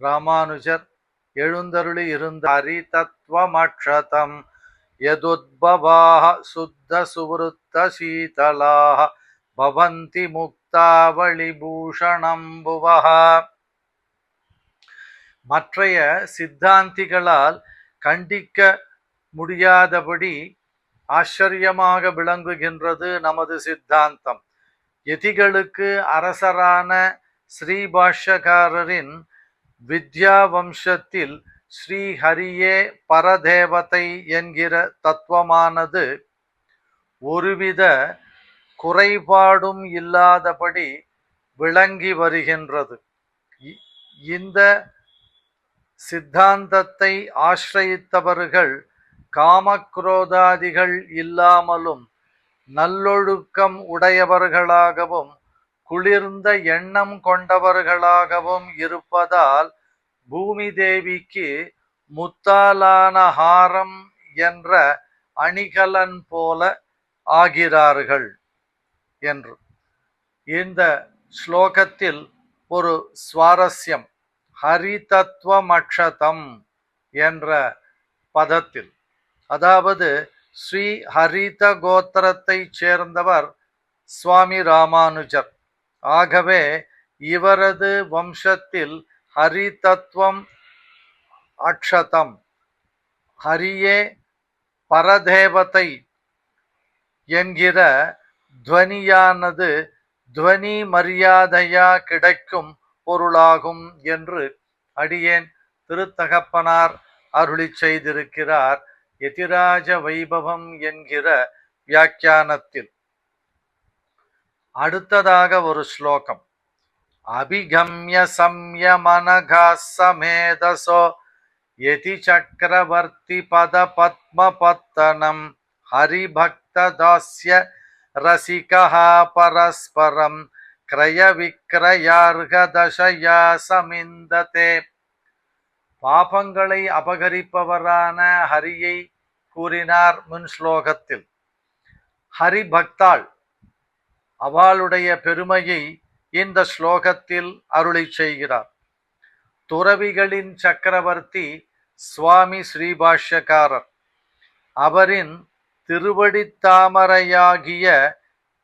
ராமானுஜர் எழுந்தருளி இருந்த ஹரிதத்வமக்ஷதம் யதுத்பவாஹ சுத்த சுவருத்த சீதலாஹ பவந்தி முக்தாவளி பூஷணம் புவஹ. மற்றைய சித்தாந்திகளால் கண்டிக்க முடியாதபடி ஆச்சரியமாக விளங்குகின்றது நமது சித்தாந்தம். யதிகளுக்கு அரசரான ஸ்ரீபாஷ்யக்காரரின் வித்யா வம்சத்தில் ஸ்ரீஹரியே பரதேவதை என்கிற தத்துவமானது ஒருவித குறைபாடும் இல்லாதபடி விளங்கி வருகின்றது. இந்த சித்தாந்தத்தை ஆசிரயித்தவர்கள் காமக்ரோதாதிகள் இல்லாமலும் நல்லொழுக்கம் உடையவர்களாகவும் குளிர்ந்த எண்ணம் கொண்டவர்களாகவும் இருப்பதால் பூமி தேவிக்கு முத்தாலான ஹாரம் என்ற அணிகலன் போல ஆகிறார்கள் என்று. இந்த ஸ்லோகத்தில் ஒரு சுவாரஸ்யம், ஹரிதத்வமக்ஷதம் என்ற பதத்தில், அதாவது ஸ்ரீ ஹரித கோத்திரத்தை சேர்ந்தவர் சுவாமி ராமானுஜர். ஆகவே இவரது வம்சத்தில் ஹரிதத்வம் அக்ஷதம், ஹரியே பரதேவதை என்கிற துவனியானது துவனி மரியாதையா கிடைக்கும் பொருளாகும் என்று அடியேன் திருத்தகப்பனார் அருளி செய்திருக்கிறார் யதிராஜ வைபவம் என்கிற வியாக்கியானத்தில். அடுத்ததாக ஒரு ஸ்லோகம். அபிகம்ய சம்யமனகா சமேதசோ யதி சக்கரவர்த்தி பத பத்ம பத்தனம் ஹரிபக்த தாஸ்ய ரசிகஹ பரஸ்பரம் கிரய விக்ரயார்க தசயா சமிந்ததே. பாபங்களை அபகரிப்பவரான ஹரியை கூறினார் முன் ஸ்லோகத்தில். ஹரிபக்தாள், அவளுடைய பெருமையை இந்த ஸ்லோகத்தில் அருளி செய்கிறார். துறவிகளின் சக்கரவர்த்தி சுவாமி ஸ்ரீபாஷ்யக்காரர். அவரின் திருவடித்தாமரையாகிய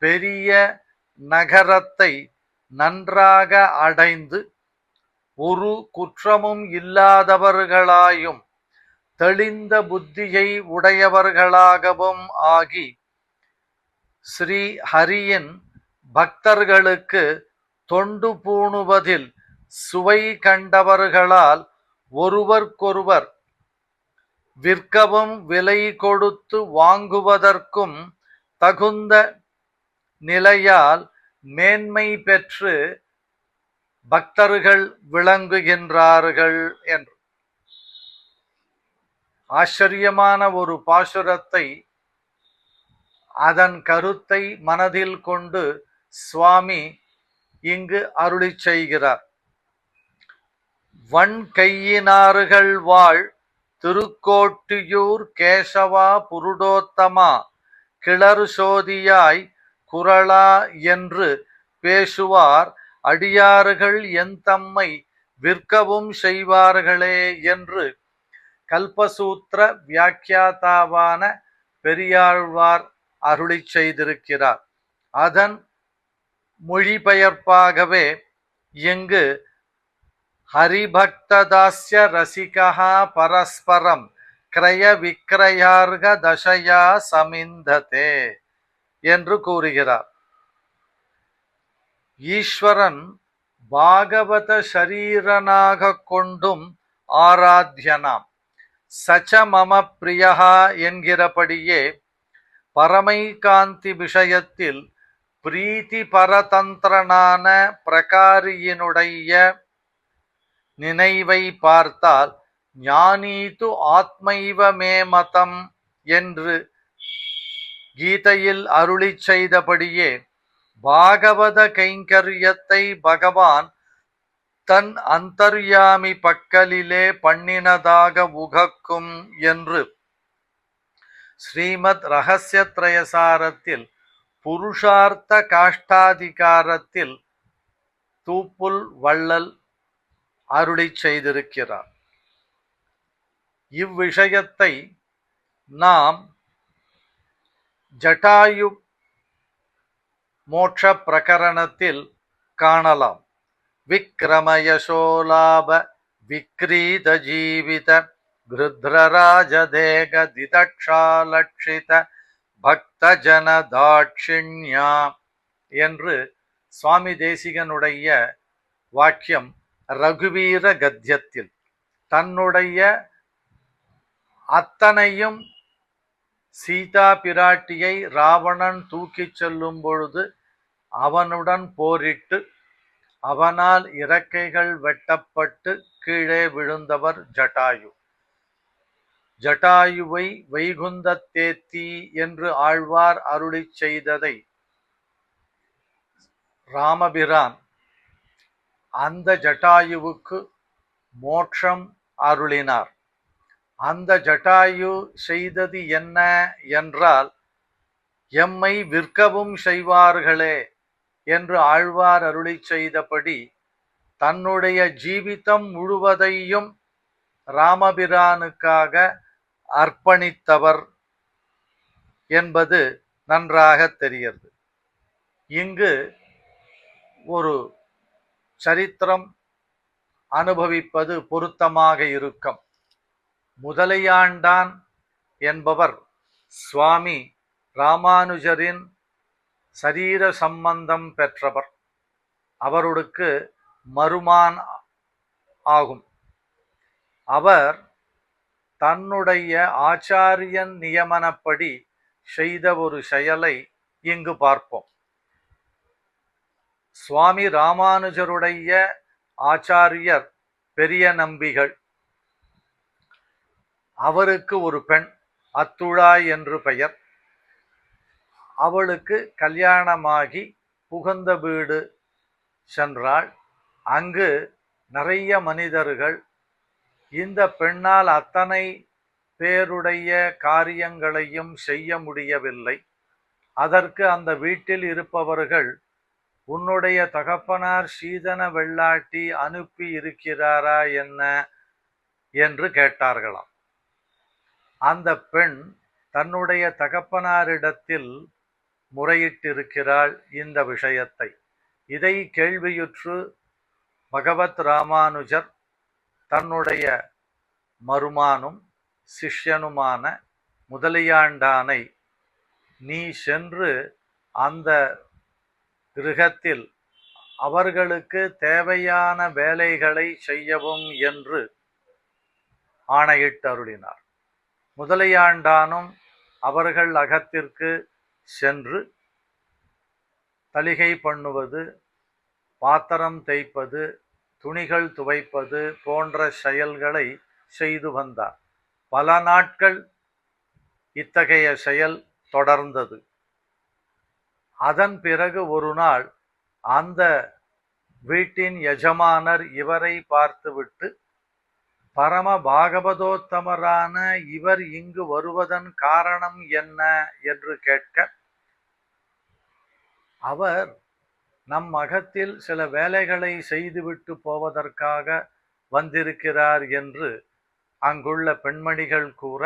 பெரிய நகரத்தை நன்றாக அடைந்து ஒரு குற்றமும் இல்லாதவர்களாயும் தெளிந்த புத்தியை உடையவர்களாகவும் ஆகி ஸ்ரீ ஹரியின் பக்தர்களுக்கு தொண்டு பூணுவதில் சுவை கண்டவர்களால் ஒருவர்க்கொருவர் விற்கவும் விலை கொடுத்து வாங்குவதற்கும் தகுந்த நிலையால் மேன்மை பெற்று பக்தர்கள் விளங்குகின்றார்கள் என்று. ஆச்சரியமான ஒரு பாசுரத்தை, அதன் கருத்தை மனதில் கொண்டு சுவாமி இங்கு அருளி செய்கிறார். வன் கையினார்கள் வாழ் திருக்கோட்டியூர் கேசவா புருடோத்தமா கிளறு சோதியாய் குரலா என்று பேசுவார் அடியார்கள் என் தம்மை விற்கவும் செய்வார்களே என்று கல்பசூத்திர வியாக்கியாதாவான பெரியாழ்வார் அருளி செய்திருக்கிறார். அதன் மொழிபெயர்ப்பாகவே இங்கு ஹரிபக்ததாஸ்ய ரசிகா பரஸ்பரம் கிரய விக்ரயார்க தசயா சமிந்ததே என்று கூறுகிறார். ஈஸ்வரன் பாகவத ஷரீரனாக கொண்டும் ஆராத்யனாம். சச்ச மம பிரியஹா என்கிறபடியே பரமைகாந்தி விஷயத்தில் பிரீத்தி பரதந்திரனான பிரகாரியினுடைய நினைவை பார்த்தால் ஞானீது ஆத்மைவ மே மதம் என்று கீதையில் அருளி செய்தபடியே பாகவத கைங்கரியத்தை பகவான் தன் அந்தர்யாமி பக்கலிலே பண்ணினதாக உகக்கும் என்று ஸ்ரீமத் ரகசியத்ரயசாரத்தில் புருஷார்த்த காஷ்டாதிகாரத்தில் தூப்புல் வள்ளல் அருளிச் செய்திருக்கிறார். இவ்விஷயத்தை நாம் ஜட்டாயு மோட்ச பிரகரணத்தில் காணலாம். விக்ரமயசோலாப விக்ரீத ஜீவித கிருத்ரராஜதேக திதக்ஷாலட்சித பக்த ஜன தாட்சிண்யா என்று சுவாமி தேசிகனுடைய வாக்கியம் ரகுவீர கத்தியத்தில் தன்னுடைய அத்தனையும் சீதா பிராட்டியை ராவணன் தூக்கிச் செல்லும் பொழுது அவனுடன் போரிட்டு அவனால் இறக்கைகள் வெட்டப்பட்டு கீழே விழுந்தவர் ஜட்டாயு. ஜட்டாயுவை வைகுந்தத்தேத்தி என்று ஆழ்வார் அருளிச் செய்ததை ராமபிரான் அந்த ஜட்டாயுவுக்கு மோட்சம் அருளினார். அந்த ஜட்டாயு செய்தது என்ன என்றால், எம்மை விற்கவும் செய்வார்களே என்று ஆழ்வார் அருளிச் செய்தபடி தன்னுடைய ஜீவிதம் முழுவதையும் ராமபிரானுக்காக அர்ப்பணித்தவர் என்பது நன்றாக தெரிகிறது. இங்கு ஒரு சரித்திரம் அனுபவிப்பது பொருத்தமாக இருக்கும். முதலையாண்டான் என்பவர் சுவாமி ராமானுஜரின் சரீர சம்பந்தம் பெற்றவர். அவருக்கு மருமான் ஆகும். அவர் தன்னுடைய ஆச்சாரியன் நியமனப்படி செய்த ஒரு செயலை இங்கு பார்ப்போம். சுவாமி ராமானுஜருடைய ஆச்சாரியர் பெரிய நம்பிகள். அவருக்கு ஒரு பெண் அத்துழாய் என்று பெயர். அவளுக்கு கல்யாணமாகி புகுந்த வீடு சென்றாள். அங்கு நிறைய மனிதர்கள். இந்த பெண்ணால் அத்தனை பேருடைய காரியங்களையும் செய்ய முடியவில்லை. அதற்கு அந்த வீட்டில் இருப்பவர்கள், உன்னுடைய தகப்பனார் சீதன வெள்ளாட்டி அனுப்பி இருக்கிறாரா என்ன என்று கேட்டார்களாம். அந்த பெண் தன்னுடைய தகப்பனாரிடத்தில் முறையிட்டிருக்கிறாள் இந்த விஷயத்தை. இதை கேள்வியுற்று பகவத் ராமானுஜர் தன்னுடைய மருமானும் சிஷ்யனுமான முதலியாண்டானை, நீ சென்று அந்த கிரகத்தில் அவர்களுக்கு தேவையான வேலைகளை செய்யவும் என்று ஆணையிட்டு அருளினார். முதலியாண்டானும் அவர்கள் அகத்திற்கு சென்று தளிகை பண்ணுவது, பாத்திரம் தேய்ப்பது, துணிகள் துவைப்பது போன்ற செயல்களை செய்து வந்தார். பல நாட்கள் இத்தகைய செயல் தொடர்ந்தது. அதன் பிறகு ஒரு நாள் அந்த வீட்டின் எஜமானர் இவரை பார்த்துவிட்டு, பரம பாகவதோத்தமரான இவர் இங்கு வருவதன் காரணம் என்ன என்று கேட்க, அவர் நம் அகத்தில் சில வேலைகளை செய்துவிட்டு போவதற்காக வந்திருக்கிறார் என்று அங்குள்ள பெண்மணிகள் கூற,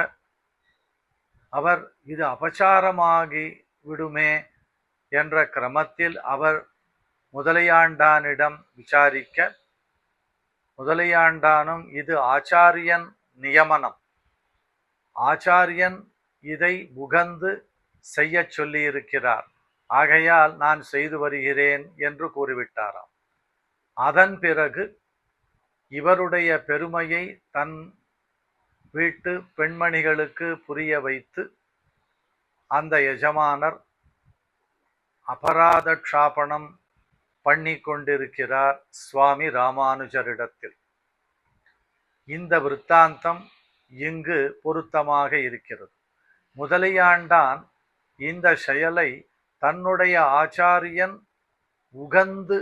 அவர் இது அபச்சாரமாகி விடுமே என்ற கிரமத்தில் அவர் முதலியாண்டானிடம் விசாரிக்க, முதலியாண்டானும் இது ஆச்சாரியன் நியமனம், ஆச்சாரியன் இதை உகந்து செய்ய சொல்லியிருக்கிறார், ஆகையால் நான் செய்து வருகிறேன் என்று கூறிவிட்டாராம். அதன் பிறகு இவருடைய பெருமையை தன் வீட்டு பெண்மணிகளுக்கு புரிய வைத்து அந்த எஜமானர் அபராத க்ஷாபனம் பண்ணி கொண்டிருக்கிறார் சுவாமி ராமானுஜரிடத்தில். இந்த விற்த்தாந்தம் இங்கு பொருத்தமாக இருக்கிறது. முதலியாண்டான் இந்த செயலை தன்னுடைய ஆச்சாரியன் உகந்து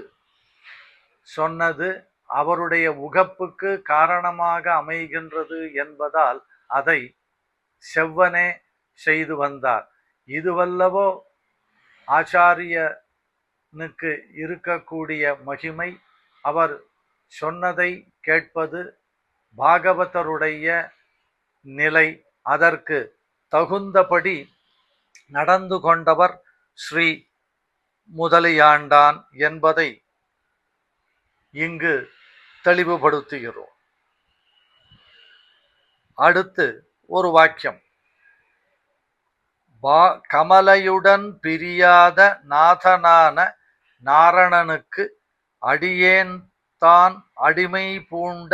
சொன்னது அவருடைய உகப்புக்கு காரணமாக அமைகின்றது என்பதால் அதை செவ்வனே செய்து வந்தார். இதுவல்லவோ ஆச்சாரியனுக்கு இருக்கக்கூடிய மகிமை. அவர் சொன்னதை கேட்பது பாகவதருடைய நிலை. அதற்கு தகுந்தபடி நடந்து கொண்டவர் ஸ்ரீ முதலியாண்டான் என்பதை இங்கு தெளிவுபடுத்துகிறோம். அடுத்து ஒரு வாக்கியம். கமலையுடன் பிரியாத நாதனான நாரணனுக்கு அடியேன் தான் அடிமை பூண்ட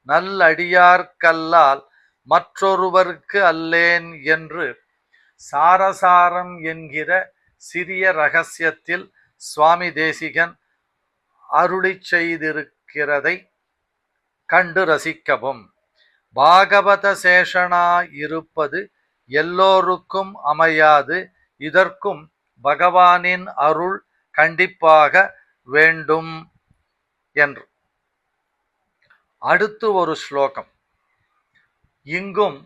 நல்லடியார்க்கல்லால் மற்றொருவர்க்கு அல்லேன் என்று சாரசாரம் என்கிற சிறிய ரகசியத்தில் சுவாமி தேசிகன் அருளிச் செய்திருக்கிறதை கண்டு ரசிக்கவும். பாகவத சேஷனாயிருப்பது எல்லோருக்கும் அமையாது. இதற்கும் பகவானின் அருள் கண்டிப்பாக வேண்டும் என்று. அடுத்து ஒரு ஸ்லோகம். இங்கும்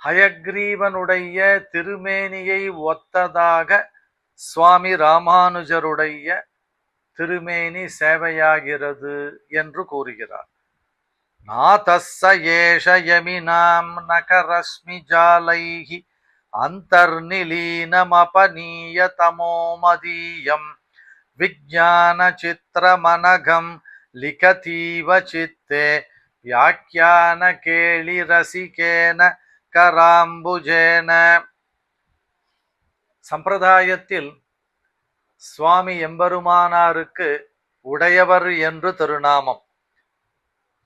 ஹயக்ரீவனுடைய திருமேனியை ஒத்ததாக சுவாமி ராமானுஜருடைய திருமேனி சேவையாகிறது என்று கூறுகிறார். நாதஸ்ஸ ஏஷ யமினாம் நகரஸ்மி ஜாலைஹி அந்தர்நிலீனமபநீயதமோ மதீயம் விஜ்ஞான சித்திரமனகம் லிகதீவ சித்தே வியாக்கியான கேளி ரசிகேன கராம்புஜேன. சம்பிரதாயத்தில் சுவாமி எம்பெருமானாருக்கு உடையவர் என்று திருநாமம்.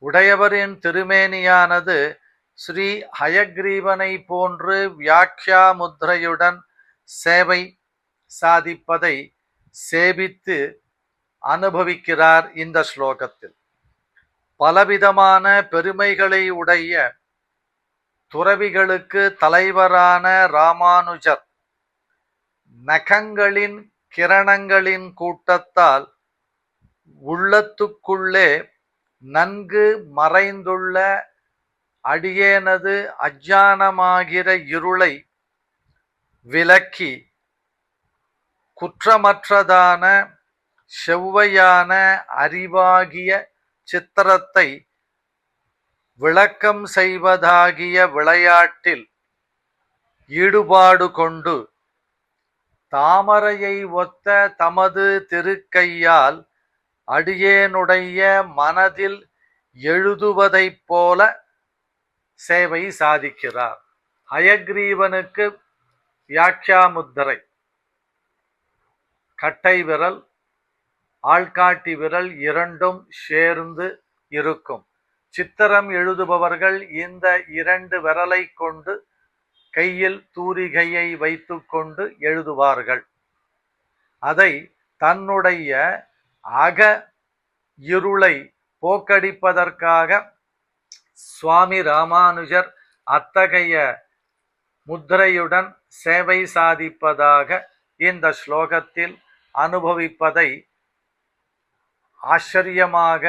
உடையவரின் திருமேனியானது ஸ்ரீ ஹயக்ரீவனை போன்று வியாக்கியா முத்ரையுடன் சேவை சாதிப்பதை சேவித்து அனுபவிக்கிறார் இந்த ஸ்லோகத்தில். பலவிதமான பெருமைகளை உடைய துறவிகளுக்கு தலைவரான ராமானுஜர் நகங்களின் கிரணங்களின் கூட்டத்தால் உள்ளத்துக்குள்ளே நன்கு மறைந்துள்ள அடியேனது அஞ்ஞானமாகிற இருளை விலக்கி குற்றமற்றதான செவ்வையான அறிவாகிய சித்திரத்தை விளக்கம் செய்வதாகிய விளையாட்டில் ஈடுபாடு கொண்டு தாமரையை ஒத்த தமது திருக்கையால் அடியேனுடைய மனதில் எழுதுவதைப் போல சேவை சாதிக்கிறார். ஹயக்ரீவனுக்கு வியாக்கியா முத்திரை கட்டை விரல் ஆள்காட்டி விரல் இரண்டும் சேர்ந்து இருக்கும். சித்திரம் எழுதுபவர்கள் இந்த இரண்டு விரலை கொண்டு கையில் தூரிகையை வைத்து கொண்டு எழுதுவார்கள். அதை தன்னுடைய அக இருளை போக்கடிப்பதற்காக சுவாமி ராமானுஜர் அத்தகைய முத்திரையுடன் சேவை சாதிப்பதாக இந்த ஸ்லோகத்தில் அனுபவிப்பதை ஆச்சரியமாக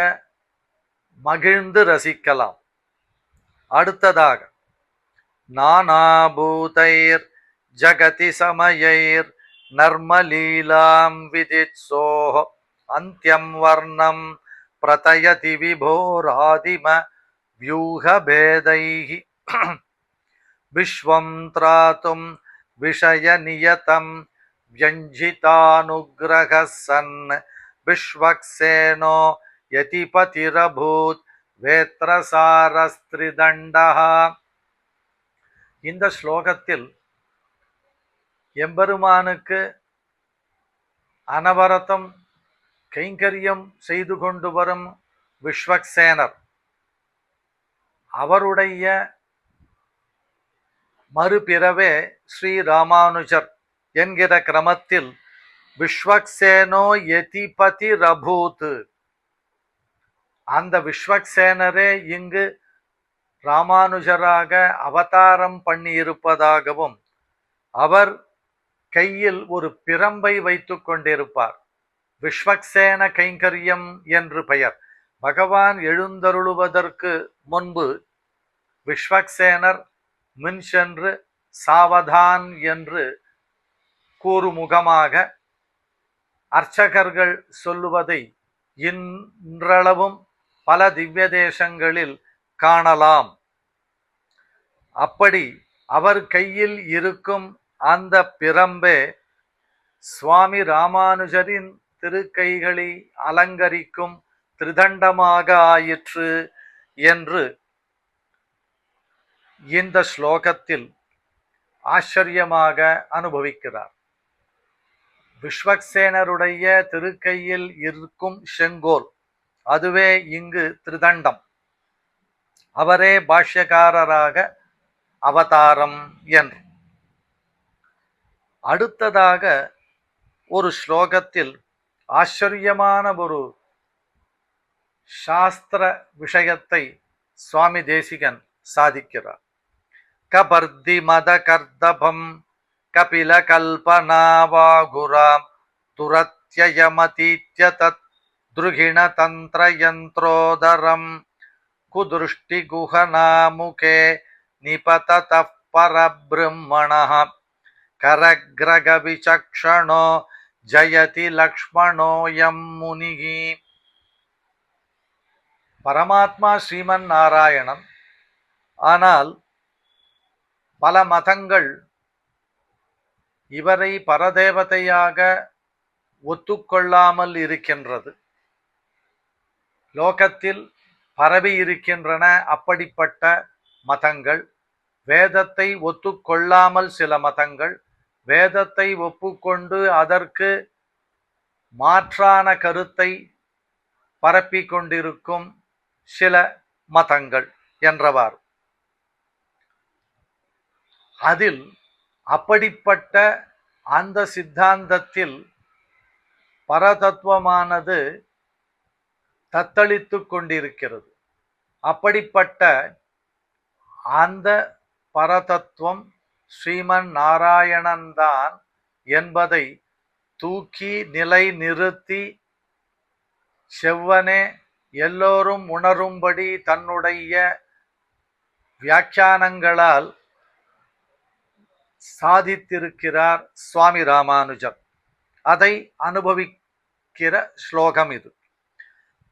மகிழ்ந்து ரசிக்கலாம். அடுத்ததாக நானாபூதைர் ஜகதி சமயைர் நர்மலீலாம் விதித்சோஹ அந்த்யம் வர்ணம் பிரதயதி விபோராதிம வியூஹபேதைஹி விஸ்வம் த்ராதும் விஷயநியதம் வியஞ்சிதானுக்ரஹः சன் விஸ்வக்சேனோ யதிபதிரபூத் வேத்ரசாரஸ்திரிதண்டஹ. இந்த ஸ்லோகத்தில் எம்பெருமானுக்கு அனவரதம் கைங்கரியம் செய்து கொண்டு வரும் விஸ்வக்சேனர் அவருடைய மறுபிறவே ஸ்ரீ ராமானுஜர் என்கிற கிரமத்தில் விஸ்வக்சேனோ யதிபதி ரபூத். அந்த விஸ்வக்சேனரே இங்கு ராமானுஜராக அவதாரம் பண்ணியிருப்பதாகவும் அவர் கையில் ஒரு பிரம்பை வைத்து கொண்டிருப்பார். விஸ்வக்சேன கைங்கரியம் என்று பெயர். பகவான் எழுந்தருளுவதற்கு முன்பு விஸ்வக்சேனர் முன் சென்று சாவதான் என்று கூறுமுகமாக அர்ச்சகர்கள் சொல்லுவதை இன்றளவும் பல திவ்ய தேசங்களில் காணலாம். அப்படி அவர் கையில் இருக்கும் அந்த பிரம்பே சுவாமி ராமானுஜரின் திருக்கைகளை அலங்கரிக்கும் திரிதண்டமாக ஆயிற்று என்று இந்த ஸ்லோகத்தில் ஆச்சரியமாக அனுபவிக்கிறார். விஸ்வக்சேனருடைய திருக்கையில் இருக்கும் செங்கோல், அதுவே இங்கு திரிதண்டம். அவரே பாஷ்யக்காரராக அவதாரம் என்று. அடுத்ததாக ஒரு ஸ்லோகத்தில் ஆச்சரியமான ஒரு சாஸ்திர விஷயத்தை சுவாமி தேசிகன் சாதிக்கிறார். கபர்தி மத கர்தபம் கபில கல்பனாவாகுராம் துரத்யயமதீத்ய தத் துருகிண தந்திர யந்த்ரோதரம் குதுஷ்டி குஹனாமுகே நிபததः பரபிரம்மணः கரக்ரக விசக்ஷணோ ஜயதி லக்ஷ்மணோயம் முனிகி. பரமாத்மா ஸ்ரீமன் நாராயணன். ஆனால் பல மதங்கள் இவரை பரதேவதையாக ஒத்துக்கொள்ளாமல் இருக்கின்றது. லோகத்தில் பரவி இருக்கின்றன அப்படிப்பட்ட மதங்கள். வேதத்தை ஒத்துக்கொள்ளாமல் சில மதங்கள், வேதத்தை ஒப்புக்கொண்டு அதற்கு மாற்றான கருத்தை பரப்பிக் கொண்டிருக்கும் சில மதங்கள் என்றவாறு. அதில் அப்படிப்பட்ட அந்த சித்தாந்தத்தில் பரதத்துவமானது தத்தளித்து கொண்டிருக்கிறது. அப்படிப்பட்ட அந்த பரதத்துவம் ஸ்ரீமன் நாராயணன்தான் என்பதை தூக்கி நிலை நிறுத்தி செவ்வனே எல்லோரும் உணரும்படி தன்னுடைய வியாக்கியானங்களால் சாதித்திருக்கிறார் சுவாமி ராமானுஜர். அதை அனுபவிக்கிற ஸ்லோகம் இது.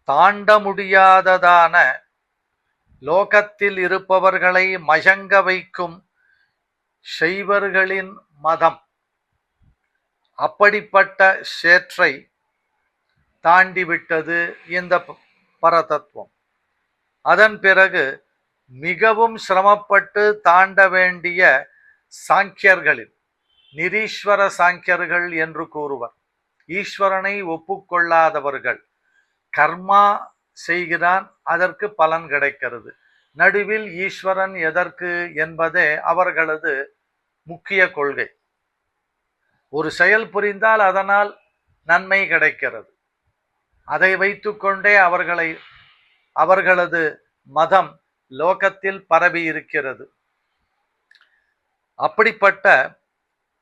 தாண்ட முடியாததான லோகத்தில் இருப்பவர்களை மயங்க வைக்கும் சைவர்களின் மதம், அப்படிப்பட்ட சேற்றை தாண்டிவிட்டது இந்த பரதத்துவம். அதன் பிறகு மிகவும் சிரமப்பட்டு தாண்ட வேண்டிய சாங்கியர்களில் நிரீஸ்வர சாங்கியர்கள் என்று கூறுவர். ஈஸ்வரனை ஒப்புக்கொள்ளாதவர்கள். கர்மா செய்கிறான், அதற்கு பலன் கிடைக்கிறது. நடுவில் ஈஸ்வரன் எதற்கு என்பதே அவர்களது முக்கிய கொள்கை. ஒரு செயல் புரிந்தால் அதனால் நன்மை கிடைக்கிறது. அதை வைத்துக்கொண்டே அவர்களது மதம் லோகத்தில் பரவி இருக்கிறது. அப்படிப்பட்ட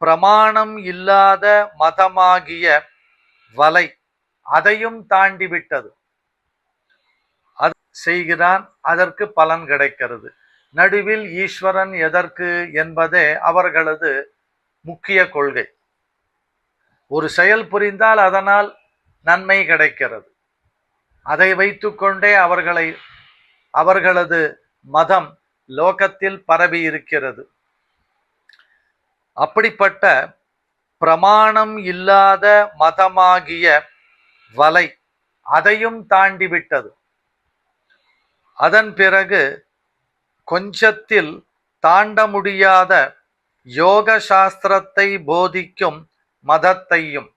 பிரமாணம் இல்லாத மதமாகிய வலை அதையும் தாண்டிவிட்டது. அது செய்கிறான், அதற்கு பலன் கிடைக்கிறது. நடுவில் ஈஸ்வரன் எதற்கு என்பதே அவர்களது முக்கிய கொள்கை. ஒரு செயல் புரிந்தால் அதனால் நன்மை கிடைக்கிறது. அதை வைத்துக்கொண்டே அவர்களது மதம் லோகத்தில் பரவி இருக்கிறது. அப்படிப்பட்ட பிரமாணம் இல்லாத மதமாகிய வலை அதையும் தாண்டிவிட்டது. அதன் பிறகு கொஞ்சத்தில் தாண்ட முடியாத யோக சாஸ்திரத்தை போதிக்கும் மதத்தையும்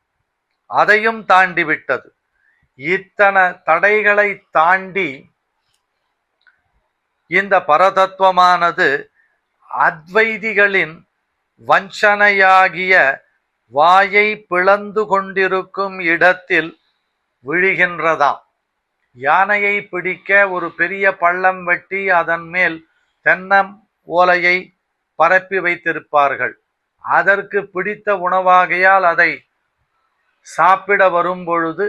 அதையும் தாண்டிவிட்டது. இத்தனை தடைகளை தாண்டி இந்த பரதத்துவமானது அத்வைதிகளின் வஞ்சனையாகிய வாயை பிளந்து கொண்டிருக்கும் இடத்தில் விழுகின்றதாம். யானையை பிடிக்க ஒரு பெரிய பள்ளம் வெட்டி அதன் மேல் தென்னம் ஓலையை பரப்பி வைத்திருப்பார்கள். அதற்கு பிடித்த உணவாகையால் அதை சாப்பிட வரும்பொழுது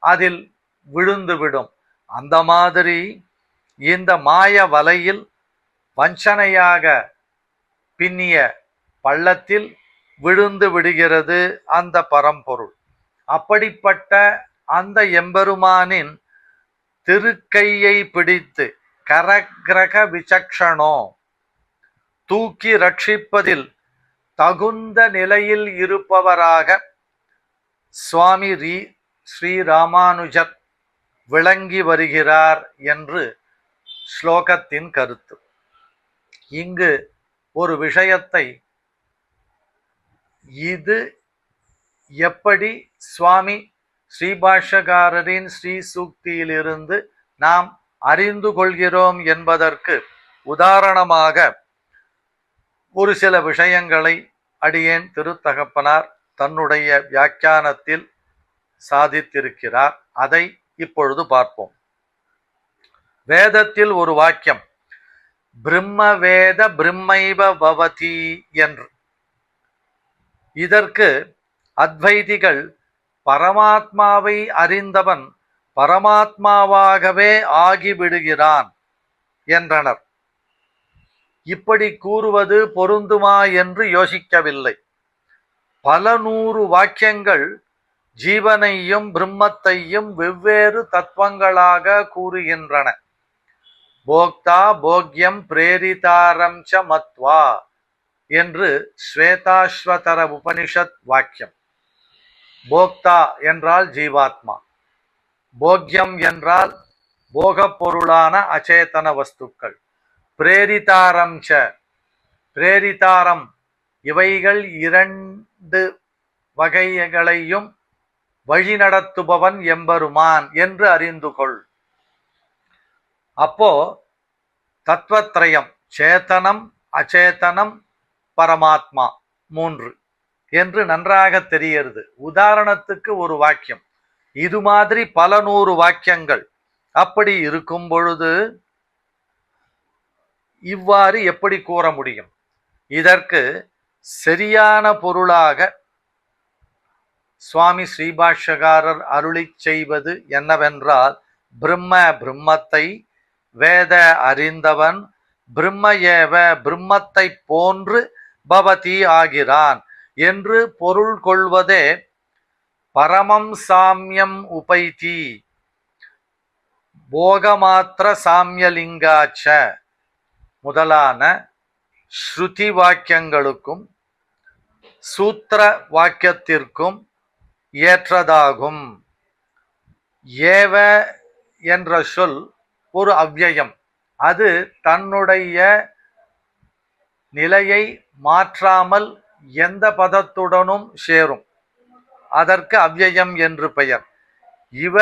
அதில் விழுந்துவிடும். அந்த மாதிரி இந்த மாய வலையில் வஞ்சனையாக பின்னிய பள்ளத்தில் விழுந்து விடுகிறது அந்த பரம்பொருள். அப்படிப்பட்ட அந்த எம்பெருமானின் திருக்கையை பிடித்து கரக்ரக விசக்ஷணோ தூக்கி ரட்சிப்பதில் தகுந்த நிலையில் இருப்பவராக சுவாமி ஸ்ரீராமானுஜர் விளங்கி வருகிறார் என்று ஸ்லோகத்தின் கருத்து. இங்கு ஒரு விஷயத்தை, இது எப்படி சுவாமி ஸ்ரீபாஷ்யகாரரின் ஸ்ரீ சூக்தியிலிருந்து நாம் அறிந்து கொள்கிறோம் என்பதற்கு உதாரணமாக ஒரு சில விஷயங்களை அடியேன் திருத்தகப்பனார் தன்னுடைய வியாக்கியானத்தில் சாதித்திருக்கிறார். அதை இப்பொழுது பார்ப்போம். வேதத்தில் ஒரு வாக்கியம் பிரம்ம வேத பிரம்மைவ பவதி என்று. இதற்கு அத்வைதிகள் பரமாத்மாவை அறிந்தவன் பரமாத்மாவாகவே ஆகிவிடுகிறான் என்றனர். இப்படி கூறுவது பொருந்துமா என்று யோசிக்கவில்லை. பல நூறு வாக்கியங்கள் ஜீவனையும் பிரம்மத்தையும் வெவ்வேறு தத்துவங்களாக கூறுகின்றன. போக்தா போக்யம் பிரேரிதாரம் ச மத்வா என்று ஸ்வேதாஸ்வதர உபனிஷத் வாக்கியம். போக்தா என்றால் ஜீவாத்மா, போக்யம் என்றால் போகப் பொருளான அச்சேதன வஸ்துக்கள், பிரேரிதாரம் ச பிரேரிதாரம் இவைகள் இரண்டு வகைகளையும் வழிநடத்துபவன் எம்பெருமான் என்று அறிந்து கொள். அப்போ தத்துவத்ரயம் சேத்தனம் அச்சேதனம் பரமாத்மா மூன்று என்று நன்றாக தெரிகிறது. உதாரணத்துக்கு ஒரு வாக்கியம், இது மாதிரி பல நூறு வாக்கியங்கள். அப்படி இருக்கும் பொழுது இவ்வாறு எப்படி கூற முடியும்? இதற்கு சரியான பொருளாக சுவாமி ஸ்ரீபாஷ்யகாரர் அருளி செய்வது என்னவென்றால், பிரம்ம பிரம்மத்தை, வேத அறிந்தவன், பிரம்ம ஏவ பிரம்மத்தை போன்று பவதி ஆகிறான் என்று பொருள் கொள்வதே பரமம் சாமியம் உபைதி போகமாத்திர சாமியலிங்காச்ச முதலான ஸ்ருதி வாக்கியங்களுக்கும் சூத்திர வாக்கியத்திற்கும் ஏற்றதாகும். ஏவ என்ற சொல் ஒரு அவ்யயம். அது தன்னுடைய நிலையை மாற்றாமல் எந்த பதத்துடனும் சேரும். அதற்கு அவ்யயம் என்று பெயர். இவ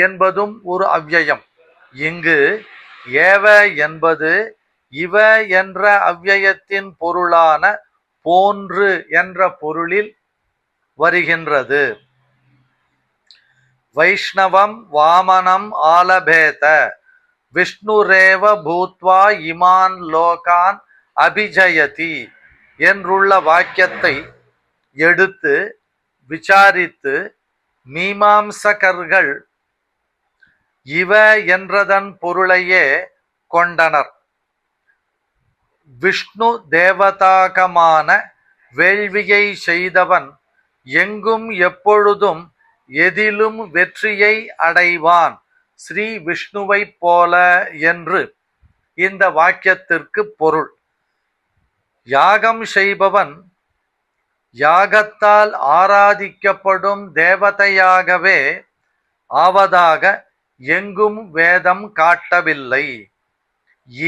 என்பதும் ஒரு அவ்யயம். இங்கு ஏவ என்பது இவ என்ற அவ்யயத்தின் பொருளான போன்று என்ற பொருளில் வருகின்றது. வைஷ்ணவம் வாமனம் ஆலபேத விஷ்ணுரேவ பூத்வா இமான் லோகான் அபிஜயதி என்றுள்ள வாக்கியத்தை எடுத்து விசாரித்து மீமாம்சகர்கள் இவ என்றதன் பொருளையே கொண்டனர். விஷ்ணு தேவதாகமான வேள்வியை செய்தவன் எங்கும் எப்பொழுதும் எதிலும் வெற்றியை அடைவான் ஸ்ரீ விஷ்ணுவை போல என்று இந்த வாக்கியத்திற்கு பொருள். யாகம் செய்பவன் யாகத்தால் ஆராதிக்கப்படும் தேவதையாகவே ஆவதாக எங்கும் வேதம் காட்டவில்லை.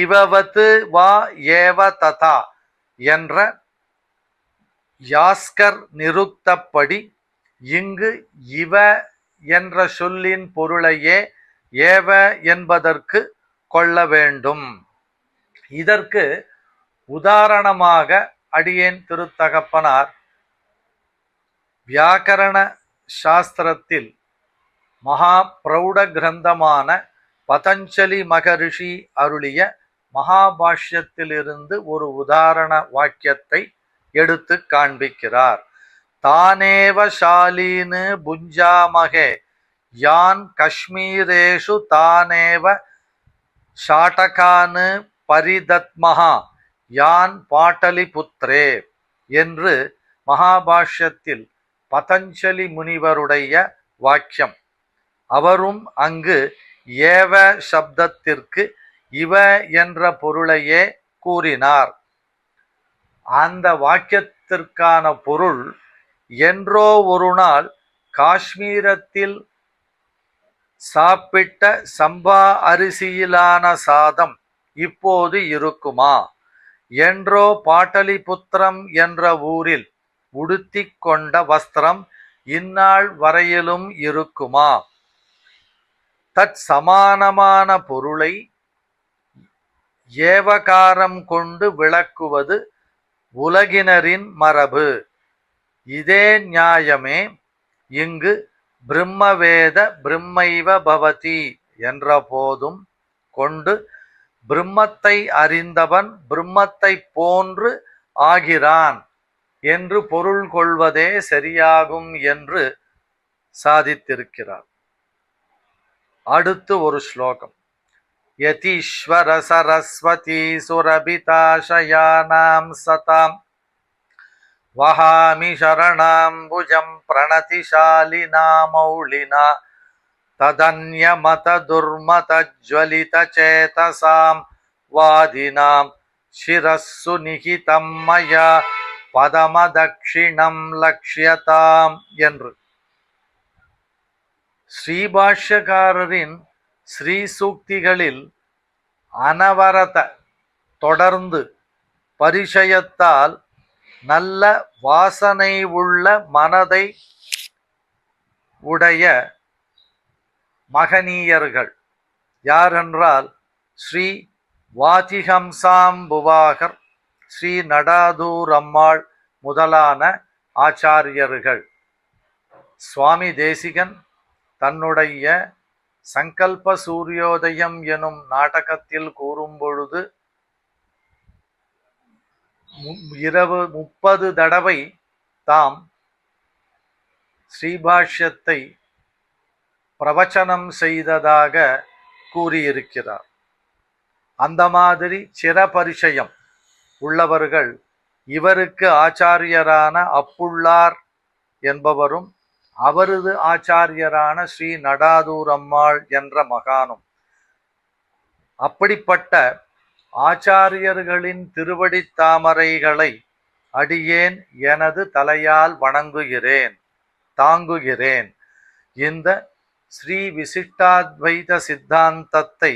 இவவது வா ஏவ ததா என்ற யாஸ்கர் நிருக்தப்படி இங்கு இவ என்ற சொல்லின் பொருளையே ஏவ என்பதற்கு கொள்ள வேண்டும். இதற்கு உதாரணமாக அடியேன் திருத்தகப்பனார் வியாக்கரண சாஸ்திரத்தில் மகா பிரௌட கிரந்தமான பதஞ்சலி மகரிஷி அருளிய மகாபாஷ்யத்திலிருந்து ஒரு உதாரண வாக்கியத்தை எடுத்து காண்பிக்கிறார். தானேவ ஷாலீனு புஞ்சாமகே யான் காஷ்மீரேஷு தானேவ ஷாட்டகான் பரிதத்மஹா யான் பாட்டலிபுத்ரே என்று மகாபாஷ்யத்தில் பதஞ்சலி முனிவருடைய வாக்கியம். அவரும் அங்கு ஏவ சப்தத்திற்கு இவ என்ற பொருளையே கூறினார். அந்த வாக்கியத்திற்கான பொருள், என்றோ ஒரு நாள் காஷ்மீரத்தில் சாப்பிட்ட சம்பா அரிசியிலான சாதம் இப்போது இருக்குமா? என்றோ பாட்டலிபுத்திரம் என்ற ஊரில் உடுத்திக் கொண்ட வஸ்திரம் இந்நாள் வரையிலும் இருக்குமா? தத் சமானமான பொருளை ஏவகாரம் கொண்டு விளக்குவது உலகினரின் மரபு. இதே நியாயமே இங்கு பிரம்மவேத பிரம்மைவ பவதி என்ற போதும் கொண்டு பிரம்மத்தை அறிந்தவன் பிரம்மத்தை போன்று ஆகிறான் என்று பொருள் கொள்வதே சரியாகும் என்று சாதித்திருக்கிறார். அடுத்து ஒரு ஸ்லோகம். யதீஸ்வர சரஸ்வதி சுரபிதாஷயானாம் சதாம் வஹாமி சரணாம்புஜம் பிரணதிசாலினா மௌலினா ததன்யமத துர்மத ஜ்வலித சேதசாம் வாதினாம் சிரஸ்ஸு நிகிதம் மயா பதமதக்ஷிணம் லக்ஷ்யதாம் என்று ஸ்ரீபாஷ்யக்காரரின் ஸ்ரீ சூக்திகளில் அனவரத தொடர்ந்து பரிசயத்தால் நல்ல வாசனை உள்ள மனதை உடைய மகனீயர்கள் யாரென்றால் ஸ்ரீ வாதிஹம்சாம்புவாகர், ஸ்ரீ நடாதூர் அம்மாள் முதலான ஆச்சாரியர்கள். சுவாமி தேசிகன் தன்னுடைய சங்கல்ப சூரியோதயம் எனும் நாடகத்தில் கூறும் பொழுது 30 தடவை தாம் ஸ்ரீபாஷ்யத்தை பிரவச்சனம் செய்ததாக கூறியிருக்கிறார். அந்த மாதிரி சிரபரிச்சயம் உள்ளவர்கள் இவருக்கு ஆச்சாரியரான அப்புள்ளார் என்பவரும் அவரது ஆச்சாரியரான ஸ்ரீ நடாதூர் அம்மாள் என்ற மகானும். அப்படிப்பட்ட ஆச்சாரியர்களின் திருவடி தாமரைகளை அடியேன் எனது தலையால் வணங்குகிறேன், தாங்குகிறேன். இந்த ஸ்ரீ விசிஷ்டாத்வைத சித்தாந்தத்தை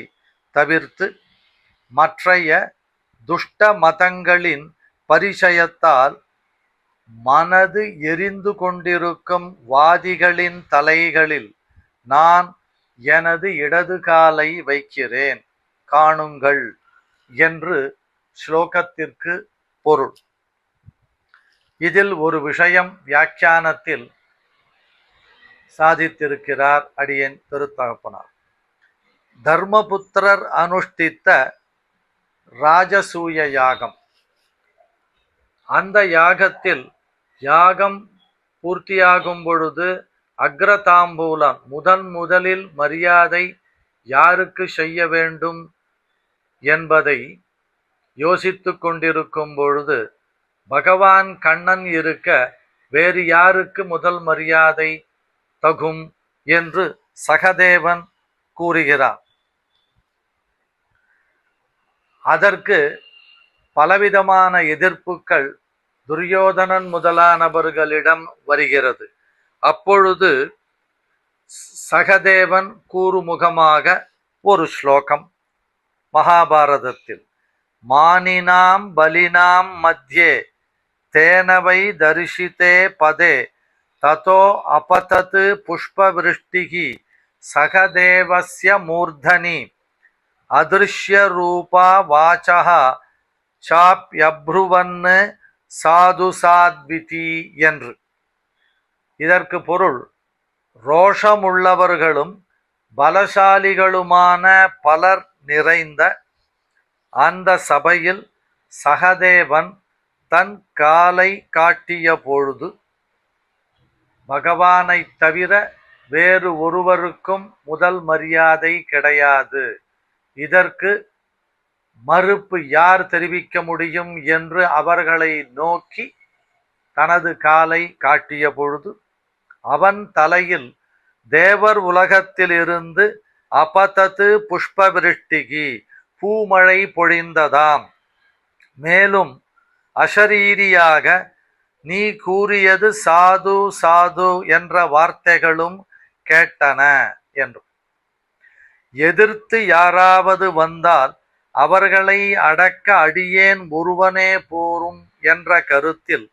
தவிர்த்து மற்றைய துஷ்ட மதங்களின் பரிசயத்தால் மனது எரிந்து கொண்டிருக்கும் வாதிகளின் தலைகளில் நான் எனது இடது காலை வைக்கிறேன், காணுங்கள் என்று ஸ்லோகத்திற்கு பொருள். இதில் ஒரு விஷயம் வியாக்கியானத்தில் சாதித்திருக்கிறார் அடியேன் திருத்தகப்பனார். தர்மபுத்திரர் அனுஷ்டித்த ராஜசூய யாகம். அந்த யாகத்தில் யாகம் பூர்த்தியாகும் பொழுது அக்ரதாம்பூலம் முதலில் மரியாதை யாருக்கு செய்ய வேண்டும் என்பதை யோசித்து கொண்டிருக்கும் பொழுது பகவான் கண்ணன் இருக்க வேறு யாருக்கு முதல் மரியாதை தகும் என்று சகதேவன் கூறுகிறார். அதற்கு பலவிதமான எதிர்ப்புகள் துரியோதனன் முதலானவர்களிடம் வருகிறது. அப்பொழுது சகதேவன் கூறுமுகமாக ஒரு ஸ்லோகம் மகாபாரதத்தில், மானினாம் பலினாம் மத்தியே தேனவை தரிசித்தே பதே ததோ அபதத் புஷ்பவிருஷ்டிகி சகதேவஸ்ய மூர்தனி அதிருஷ்ய ரூபா வாசஹ சாப்யப்ருவன் சாது சாத்விதி என்று. இதற்கு பொருள், ரோஷமுள்ளவர்களும் பலசாலிகளுமான பலர் நிறைந்த அந்த சபையில் சகதேவன் தன் காலை காட்டிய பொழுது பகவானை தவிர வேறு ஒருவருக்கும் முதல் மரியாதை கிடையாது. இதற்கு மறுப்பு யார் தெரிவிக்க முடியும் என்று அவர்களை நோக்கி தனது காலை காட்டிய பொழுது அவன் தலையில் தேவர் உலகத்தில் இருந்து அபதத்து புஷ்பவிருஷ்டிகி பூமழை பொழிந்ததாம். மேலும் அஷரீரியாக நீ கூறியது சாது சாது என்ற வார்த்தைகளும் கேட்டன என்று. எதிர்த்து யாராவது வந்தால் அவர்களை அடக்க அடியேன் ஒருவனே போரும் என்ற கருத்தில்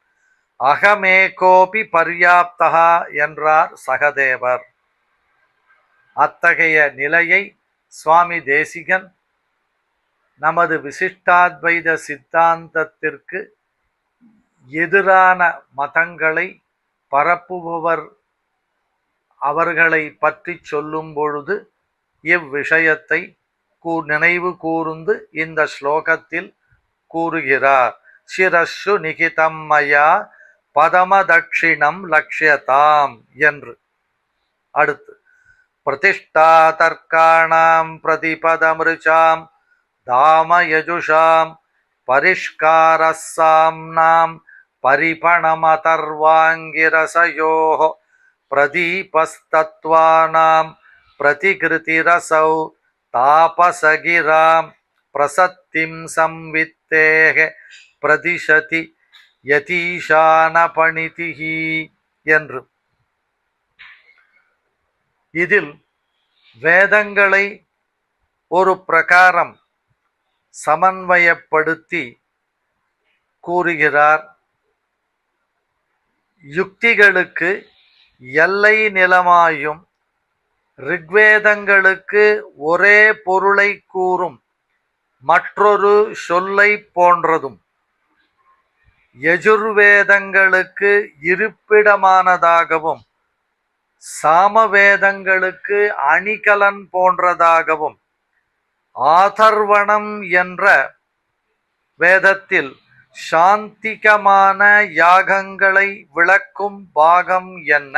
அகமேகோபி பர்யாப்தகா என்றார் சகதேவர். அத்தகைய நிலையை சுவாமி தேசிகன் நமது விசிஷ்டாத்வைத சித்தாந்தத்திற்கு எதிரான மதங்களை பரப்புபவர் அவர்களை பற்றி சொல்லும் பொழுது இவ்விஷயத்தை நினைவு கூர்ந்து இந்த ஸ்லோகத்தில் கூறுகிறார். சிரஸ்ஸு நிகிதம் மயா பதமதட்சிணம் லக்ஷ்யதாம் என்று. அடுத்து பிரதிஷ்டா தர்க்காணாம் பிரதிபதமிருச்சாம் தாமயஜுஷாம் பரிஷ்காரஸ்ஸாம்னாம் பரிபணமதர்வாங்கிரசயோः பிரதீபஸ்தத்வானாம் பிரதிகிருதிரசௌ தாபசகிராம் பிரசத்திம் சம்வித்தேஹ பிரதிஷதி யதீஷானபணிதிஹி என்று. இதில் வேதங்களை ஒரு பிரகாரம் சமன்வயப்படுத்தி கூறுகிறார். யுக்திகளுக்கு எல்லை நிலமாயும் ரிக்வேதங்களுக்கு ஒரே பொருளை கூறும் மற்றொரு சொல்லை போன்றதும், யஜுர்வேதங்களுக்கு இருப்பிடமானதாகவும் சாமவேதங்களுக்கு அணிகலன் போன்றதாகவும் ஆதர்வணம் என்ற வேதத்தில் சாந்திகமான யாகங்களை விளக்கும் பாகம் என்ன,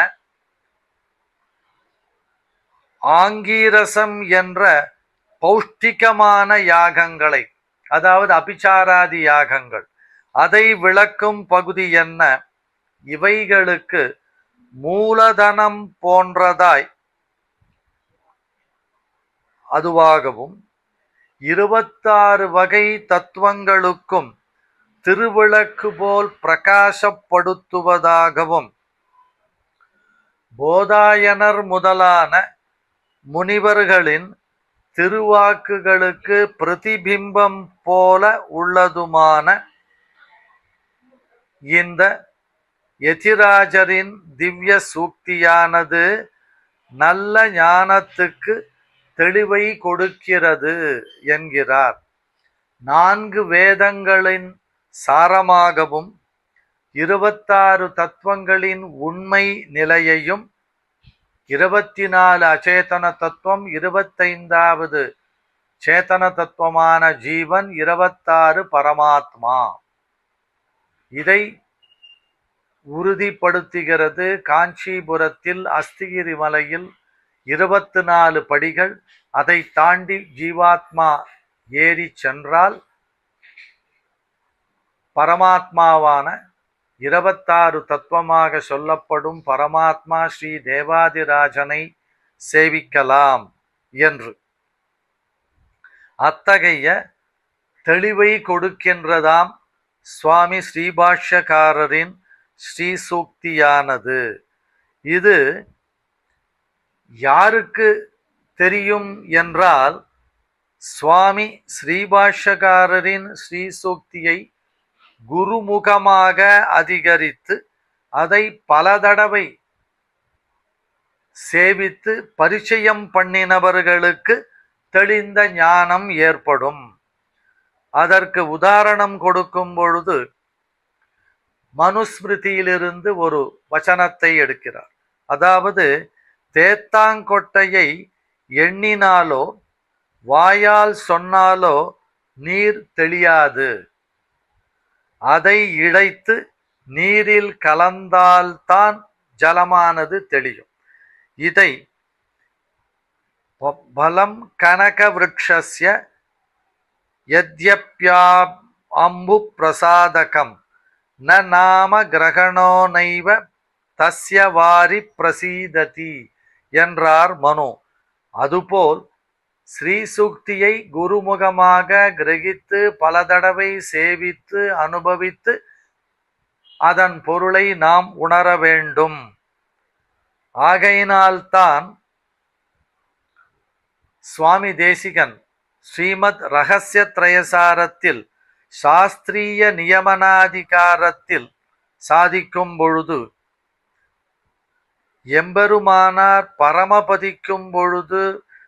ஆங்கீரசம் என்ற பௌஷ்டிகமான யாகங்களை, அதாவது அபிச்சாராதி யாகங்கள், அதை விளக்கும் பகுதி என்ன, இவைகளுக்கு மூலதனம் போன்றதாய் அதுவாகவும் 26 வகை தத்துவங்களுக்கும் திருவிளக்கு போல் பிரகாசப்படுத்துவதாகவும் போதாயனர் முதலான முனிவர்களின் திருவாக்குகளுக்கு பிரதிபிம்பம் போல உள்ளதுமான இந்த யதிராஜரின் திவ்ய சூக்தியானது நல்ல ஞானத்துக்கு தெளிவை கொடுக்கிறது என்கிறார். 4 வேதங்களின் சாரமாகவும் 26 தத்துவங்களின் உண்மை நிலையையும் 24 அச்சேதன தத்துவம், 25வது சேத்தன தத்துவமான ஜீவன், 26 பரமாத்மா, இதை உறுதிப்படுத்துகிறது. காஞ்சிபுரத்தில் அஸ்திகிரி மலையில் 24 படிகள், அதை தாண்டி ஜீவாத்மா ஏறி சென்றால் பரமாத்மாவான 26 தத்துவமாக சொல்லப்படும் பரமாத்மா ஸ்ரீ தேவாதிராஜனை சேவிக்கலாம் என்று. அத்தகைய தெளிவை கொடுக்கின்றதாம் சுவாமி ஸ்ரீபாஷ்யக்காரரின் ஸ்ரீசூக்தியானது. இது யாருக்கு தெரியும் என்றால், சுவாமி ஸ்ரீபாஷ்யக்காரரின் ஸ்ரீசூக்தியை குருமுகமாக அதிகரித்து அதை பல தடவை சேவித்து பரிச்சயம் பண்ணினவர்களுக்கு தெளிந்த ஞானம் ஏற்படும். அதற்கு உதாரணம் கொடுக்கும் பொழுது மனுஸ்மிருதியிலிருந்து ஒரு வசனத்தை எடுக்கிறார். அதாவது, தேத்தாங்கொட்டையை எண்ணினாலோ வாயால் சொன்னாலோ நீர் தெளியாது, அதை இழைத்து நீரில் கலந்தால்தான் ஜலமானது தெளியும். இதை பலம் கனகவிருக்ஷஸ்ய யத்யப்யாம்பு பிரசாதகம் ந நாம கிரகணோ நைவ தஸ்ய வாரி பிரசீததி என்றார் மனு. அதுபோல் ஸ்ரீசூக்தியை குருமுகமாக கிரகித்து பல தடவை சேவித்து அனுபவித்து அதன் பொருளை நாம் உணர வேண்டும். ஆகையினால்தான் சுவாமி தேசிகன் ஸ்ரீமத் ரகசிய திரயசாரத்தில் சாஸ்திரிய நியமனாதிகாரத்தில் சாதிக்கும் பொழுது, எம்பெருமானார் பரமபதிக்கும் பொழுது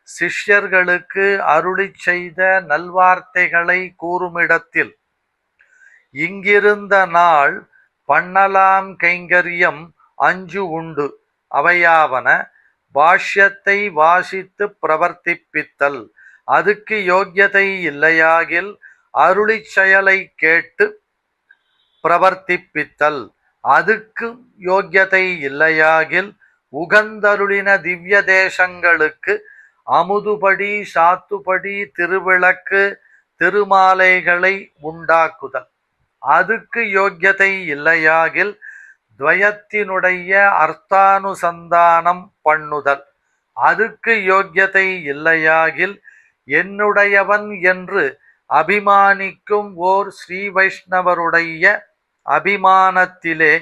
சிஷ்யர்களுக்கு அருளிச் செய்த நல்வார்த்தைகளை கூறுமிடத்தில், இங்கிருந்த நாள் பண்ணலாம் கைங்கரியம் 5 உண்டு. அவையாவன: பாஷ்யத்தை வாசித்து பிரவர்த்திப்பித்தல், அதுக்கு யோக்கியதை இல்லையாகில் அருளிச் செயலை கேட்டு பிரவர்த்திப்பித்தல், அதுக்கு யோக்கியதை இல்லையாகில் உகந்தருளின திவ்ய தேசங்களுக்கு அமுதுபடி சாத்துபடி திருவிளக்கு திருமாலைகளை உண்டாக்குதல், அதுக்கு யோக்கியதை இல்லையாகில் துவயத்தினுடைய அர்த்தானுசந்தானம் பண்ணுதல், அதுக்கு யோக்கியதை இல்லையாகில் என்னுடையவன் என்று அபிமானிக்கும் ஓர் ஸ்ரீ வைஷ்ணவருடைய அபிமானத்திலே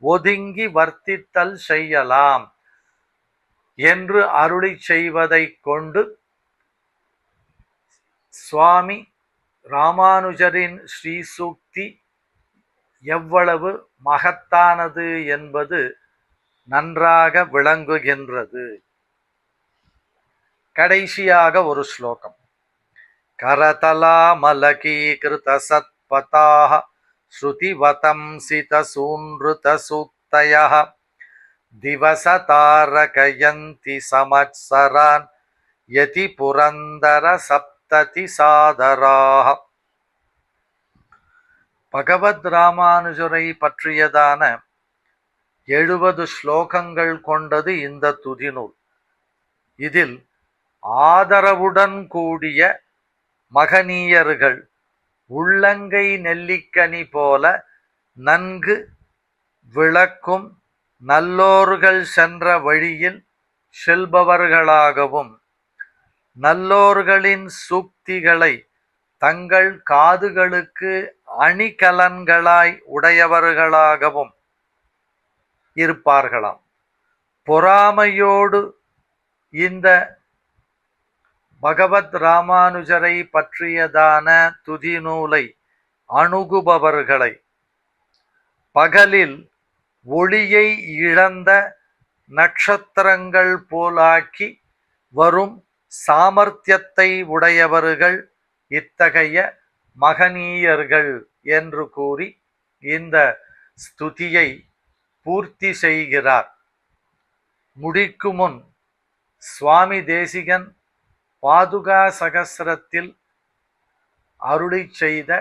ஒதுங்கி வர்த்தித்தல் செய்யலாம் என்று அருளிச் செய்வதைக் கொண்டு சுவாமி ராமானுஜரின் ஸ்ரீசூக்தி எவ்வளவு மகத்தானது என்பது நன்றாக விளங்குகின்றது. கடைசியாக ஒரு ஸ்லோகம். கரதலா மலகீகிருத சத்பதாஹ ஸ்ருதிவதம்சித சூன்ருத சூக்தயஹ திவசதாரகயந்தி சமத்சரான் யதி புரந்தர சப்ததி சாதராஹ. பகவத் ராமானுஜரை பற்றியதான 70 ஸ்லோகங்கள் கொண்டது இந்த துதிநூல். இதில் ஆதரவுடன் கூடிய மகனீயர்கள் உள்ளங்கை நெல்லிக்கனி போல நன்கு விளக்கும் நல்லோர்கள் சென்ற வழியில் செல்பவர்களாகவும், நல்லோர்களின் சூக்திகளை தங்கள் காதுகளுக்கு அணிகலன்களாய் உடையவர்களாகவும் இருப்பார்களாம். பொறாமையோடு இந்த பகவத் ராமானுஜரை பற்றியதான துதிநூலை அணுகுபவர்களை பகலில் ஒளியை இழந்த நட்சத்திரங்கள் போலாக்கி வரும் சாமர்த்தியத்தை உடையவர்கள் இத்தகைய மகனீயர்கள் என்று கூறி இந்த ஸ்துதியை பூர்த்தி செய்கிறார். முடிக்கும் முன் சுவாமி தேசிகன் பாதுகா சகஸ்ரத்தில் அருளிச் செய்த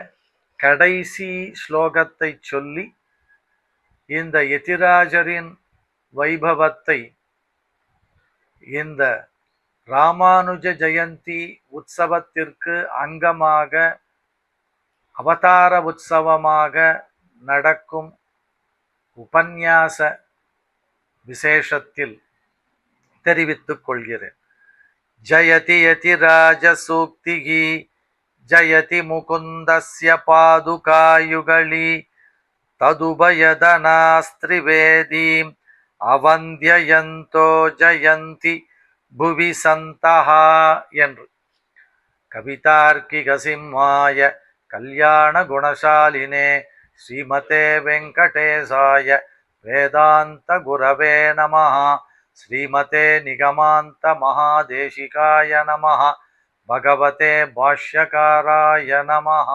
கடைசி ஸ்லோகத்தை சொல்லி இந்த யதிராஜரின் வைபவத்தை இந்த ராமானுஜ ஜெயந்தி உற்சவத்திற்கு அங்கமாக அவதார உற்சவமாக நடக்கும் உபன்யாச விசேஷத்தில் தெரிவித்துக் கொள்கிறேன். ஜயதி யதிராஜ சூக்திகி ஜயதி முகுந்தஸ்ய பாதுகாயுகளி ததுபயதனாஸ்திரிவேதீம் அவந்தியயந்தோ ஜயந்தி புவி சந்தஹா என்று கவிதார்க்கிக சிம்மாய கல்யாண குணசாலினே ஸ்ரீமதே வெங்கடேசாய வேதாந்த குரவே நமஹ. ஸ்ரீமதே நிகமாந்த மகாதேசிகாய நமஹ. பகவதே பாஷ்யகாராய நமஹ.